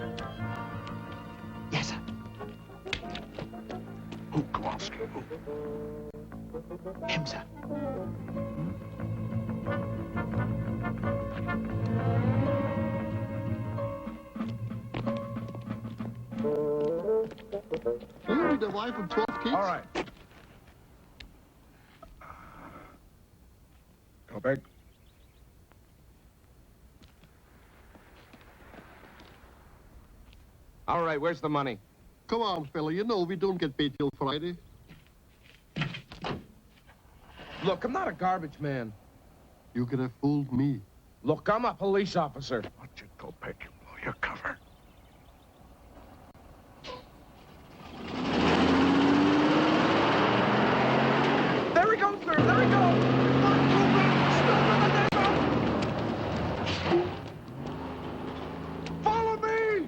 Yes, sir. Who, Kowalski? Who? Him, sir. You the wife of 12 kids? All right. Kopek. All right, where's the money? Come on, fella. You know we don't get paid till Friday. Look, I'm not a garbage man. You could have fooled me. Look, I'm a police officer. Watch it, Kopek. You blow your cover. There he goes, sir. There he goes. Follow me!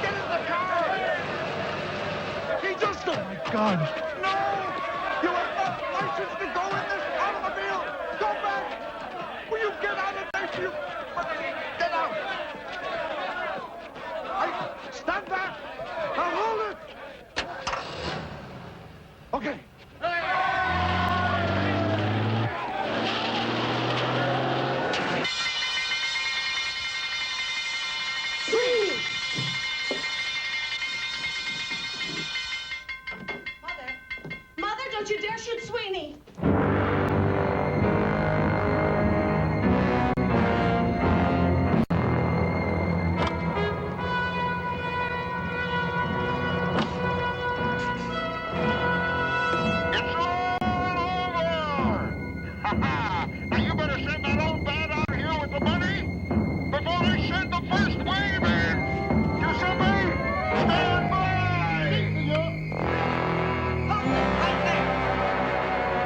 Get in the car. He just... Oh, my God. No! You have no license to go in this automobile! Go back! Will you get out of there? You... Get out! Stand back! Now hold it! Okay. Sweeney! Mother! Mother, don't you dare shoot Sweeney! Now you better send that old bat out here with the money before they send the first wave in. You see me? Stand by!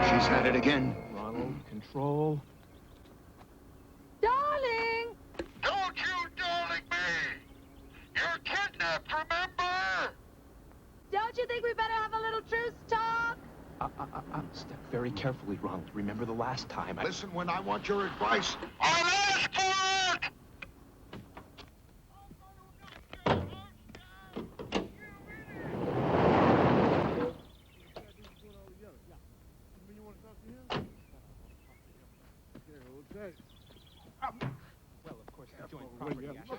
She's at it again. Ronald, control. Darling! Don't you darling me! You're kidnapped, remember? Don't you think we better have a little truce talk? Step very carefully, Ronald. Remember the last time I... Listen when I want your advice. I'll ask for it! Well, of course, the joint property act.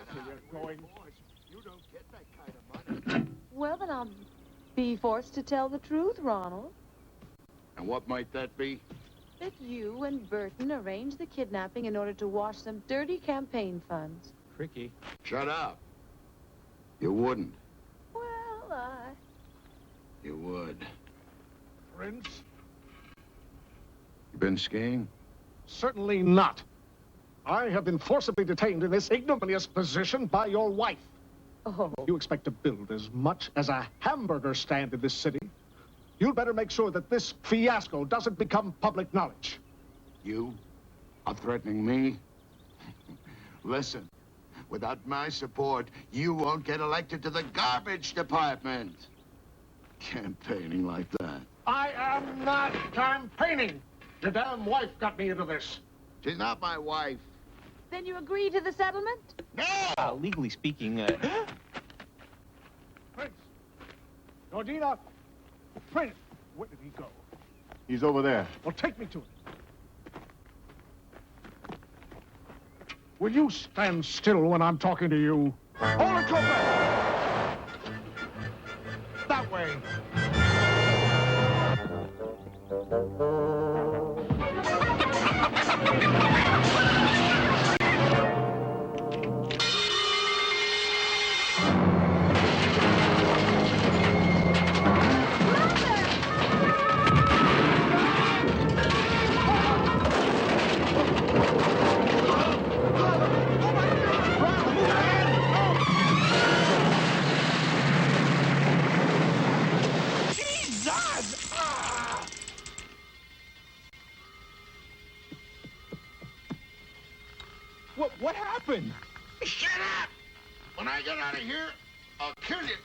You don't get that kind of money. Well, then I'll be forced to tell the truth, Ronald. And what might that be? That you and Burton arranged the kidnapping in order to wash some dirty campaign funds. Tricky. Shut up. You wouldn't. Well, You would. Prince? You been skiing? Certainly not. I have been forcibly detained in this ignominious position by your wife. Oh. You expect to build as much as a hamburger stand in this city? You'd better make sure that this fiasco doesn't become public knowledge. You are threatening me? Listen, without my support, you won't get elected to the garbage department. Campaigning like that. I am not campaigning. Your damn wife got me into this. She's not my wife. Then you agree to the settlement? No! Legally speaking, Prince. Georgina. Prince. Where did he go? He's over there. Well, take me to him. Will you stand still when I'm talking to you? Hold it, Cooper! That way. What happened? Shut up! When I get out of here, I'll kill you.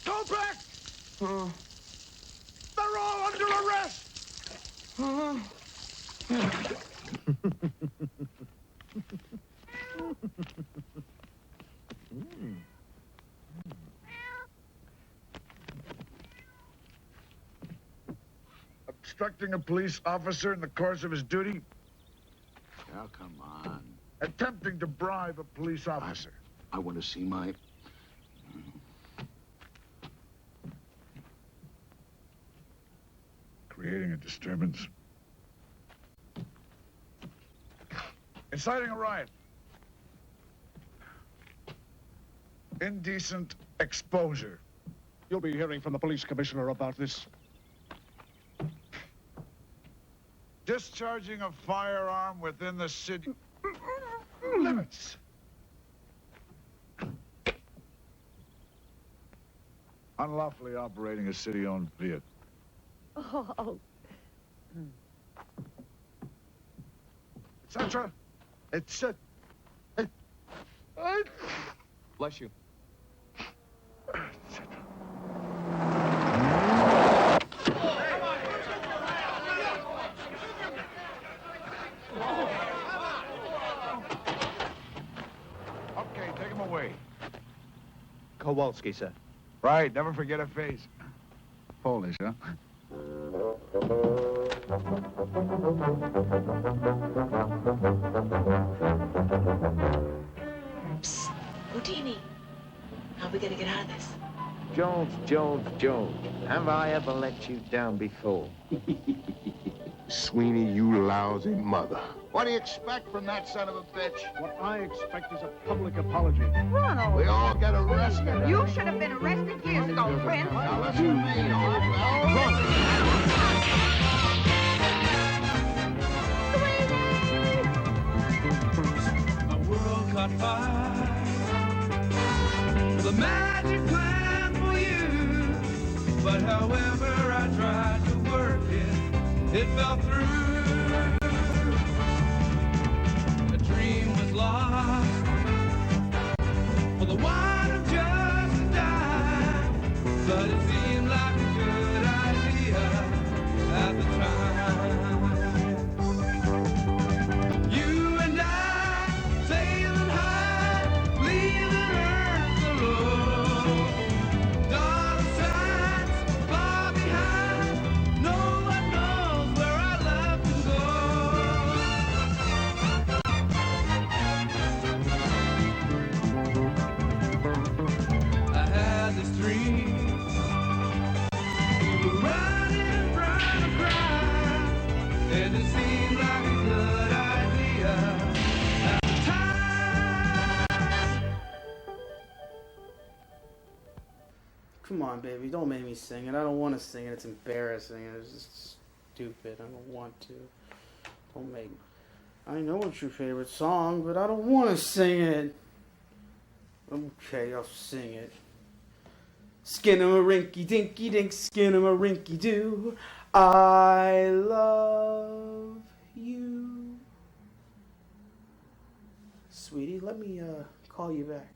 Go back! They're all under arrest! obstructing a police officer in the course of his duty? Oh, come on. Attempting to bribe a police officer. I want to see my... Creating a disturbance. Inciting a riot. Indecent exposure. You'll be hearing from the police commissioner about this. Discharging a firearm within the city limits. Unlawfully operating a city-owned vehicle. Oh. Etc. Etc. Bless you. Okay, take him away. Kowalski, sir. Right, never forget a face. Polish, huh? Psst, Houdini. How are we gonna get out of this? George. Have I ever let you down before? Sweeney, you lousy mother. What do you expect from that son of a bitch? What I expect is a public apology. Ronald! We all get arrested. You should have been arrested years ago, Prince. Now listen to me, old pal. A world caught fire with a magic plan for you. But however I tried to work it, it fell through. A dream was lost for the want of just a dime. But it seemed like a good idea at the time. You and I sailing high, leaving Earth below. Dollar signs far behind. No one knows where our love can go. I had this dream. We were running from a crowd, and it seemed like a good idea at the time. Come on, baby, don't make me sing it. I don't want to sing it. It's embarrassing. It's just stupid. I don't want to. Don't make... I know it's your favorite song, but I don't want to sing it. Okay, I'll sing it. Skin 'em a rinky dinky dink, skin 'em a rinky doo. I love you. Sweetie, let me call you back.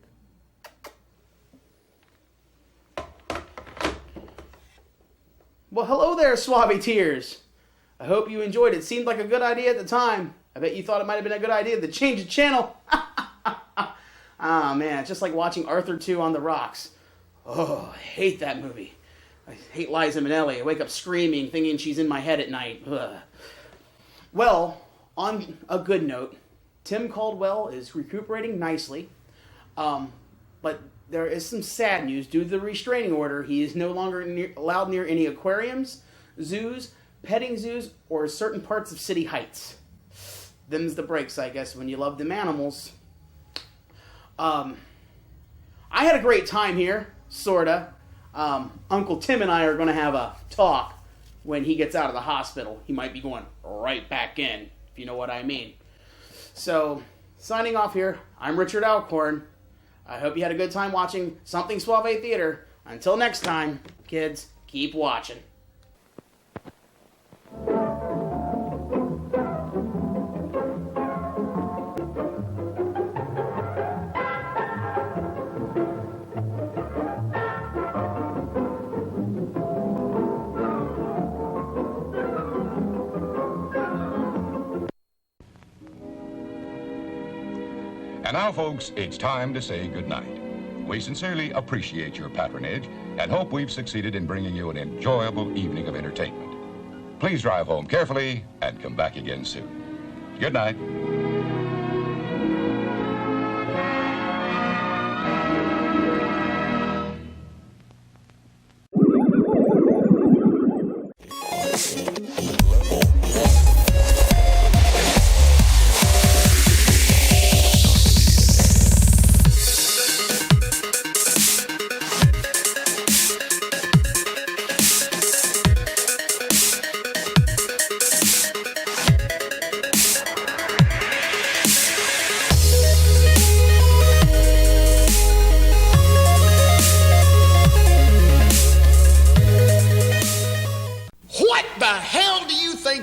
Well, hello there, Suave Tears. I hope you enjoyed it. Seemed like a good idea at the time. I bet you thought it might have been a good idea to change the channel. Ah, man, it's just like watching Arthur 2 on the rocks. Oh, I hate that movie. I hate Liza Minnelli. I wake up screaming, thinking she's in my head at night. Ugh. Well, on a good note, Tim Caldwell is recuperating nicely. But there is some sad news. Due to the restraining order, he is no longer allowed near any aquariums, zoos, petting zoos, or certain parts of City Heights. Them's the breaks, I guess, when you love them animals. I had a great time here, sorta. Uncle Tim and I are going to have a talk when he gets out of the hospital. He might be going right back in, if you know what I mean. So, signing off here, I'm Richard Alcorn. I hope you had a good time watching Somethin Suave Theater. Until next time, kids, keep watching. And now, folks, it's time to say goodnight. We sincerely appreciate your patronage and hope we've succeeded in bringing you an enjoyable evening of entertainment. Please drive home carefully and come back again soon. Good night.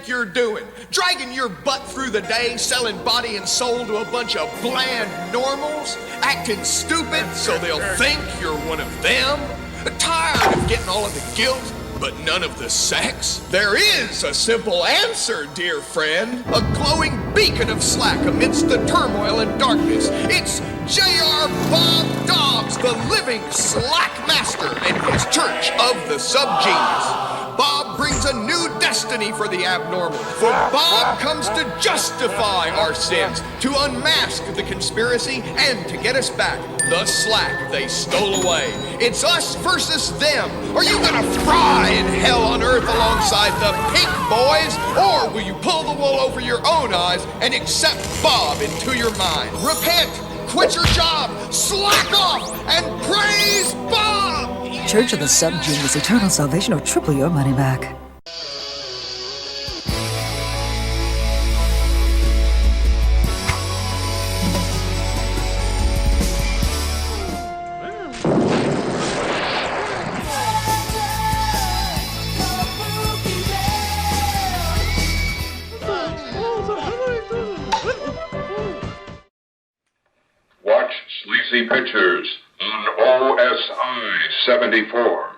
You're doing, dragging your butt through the day, selling body and soul to a bunch of bland normals, acting stupid so they'll think you're one of them, tired of getting all of the guilt but none of the sex? There is a simple answer, dear friend, a glowing beacon of slack amidst the turmoil and darkness. It's J.R. Bob Dobbs, the living slack master, and his church of the subgenius. Bob brings a new destiny for the abnormal, for Bob comes to justify our sins, to unmask the conspiracy, and to get us back the slack they stole away. It's us versus them. Are you gonna fry in hell on earth alongside the pink boys, or will you pull the wool over your own eyes and accept Bob into your mind? Repent, quit your job, slack off, and praise Bob! Church of the Subgenius, eternal salvation, or triple your money back. Watch Sleazy Pictures on OSI74.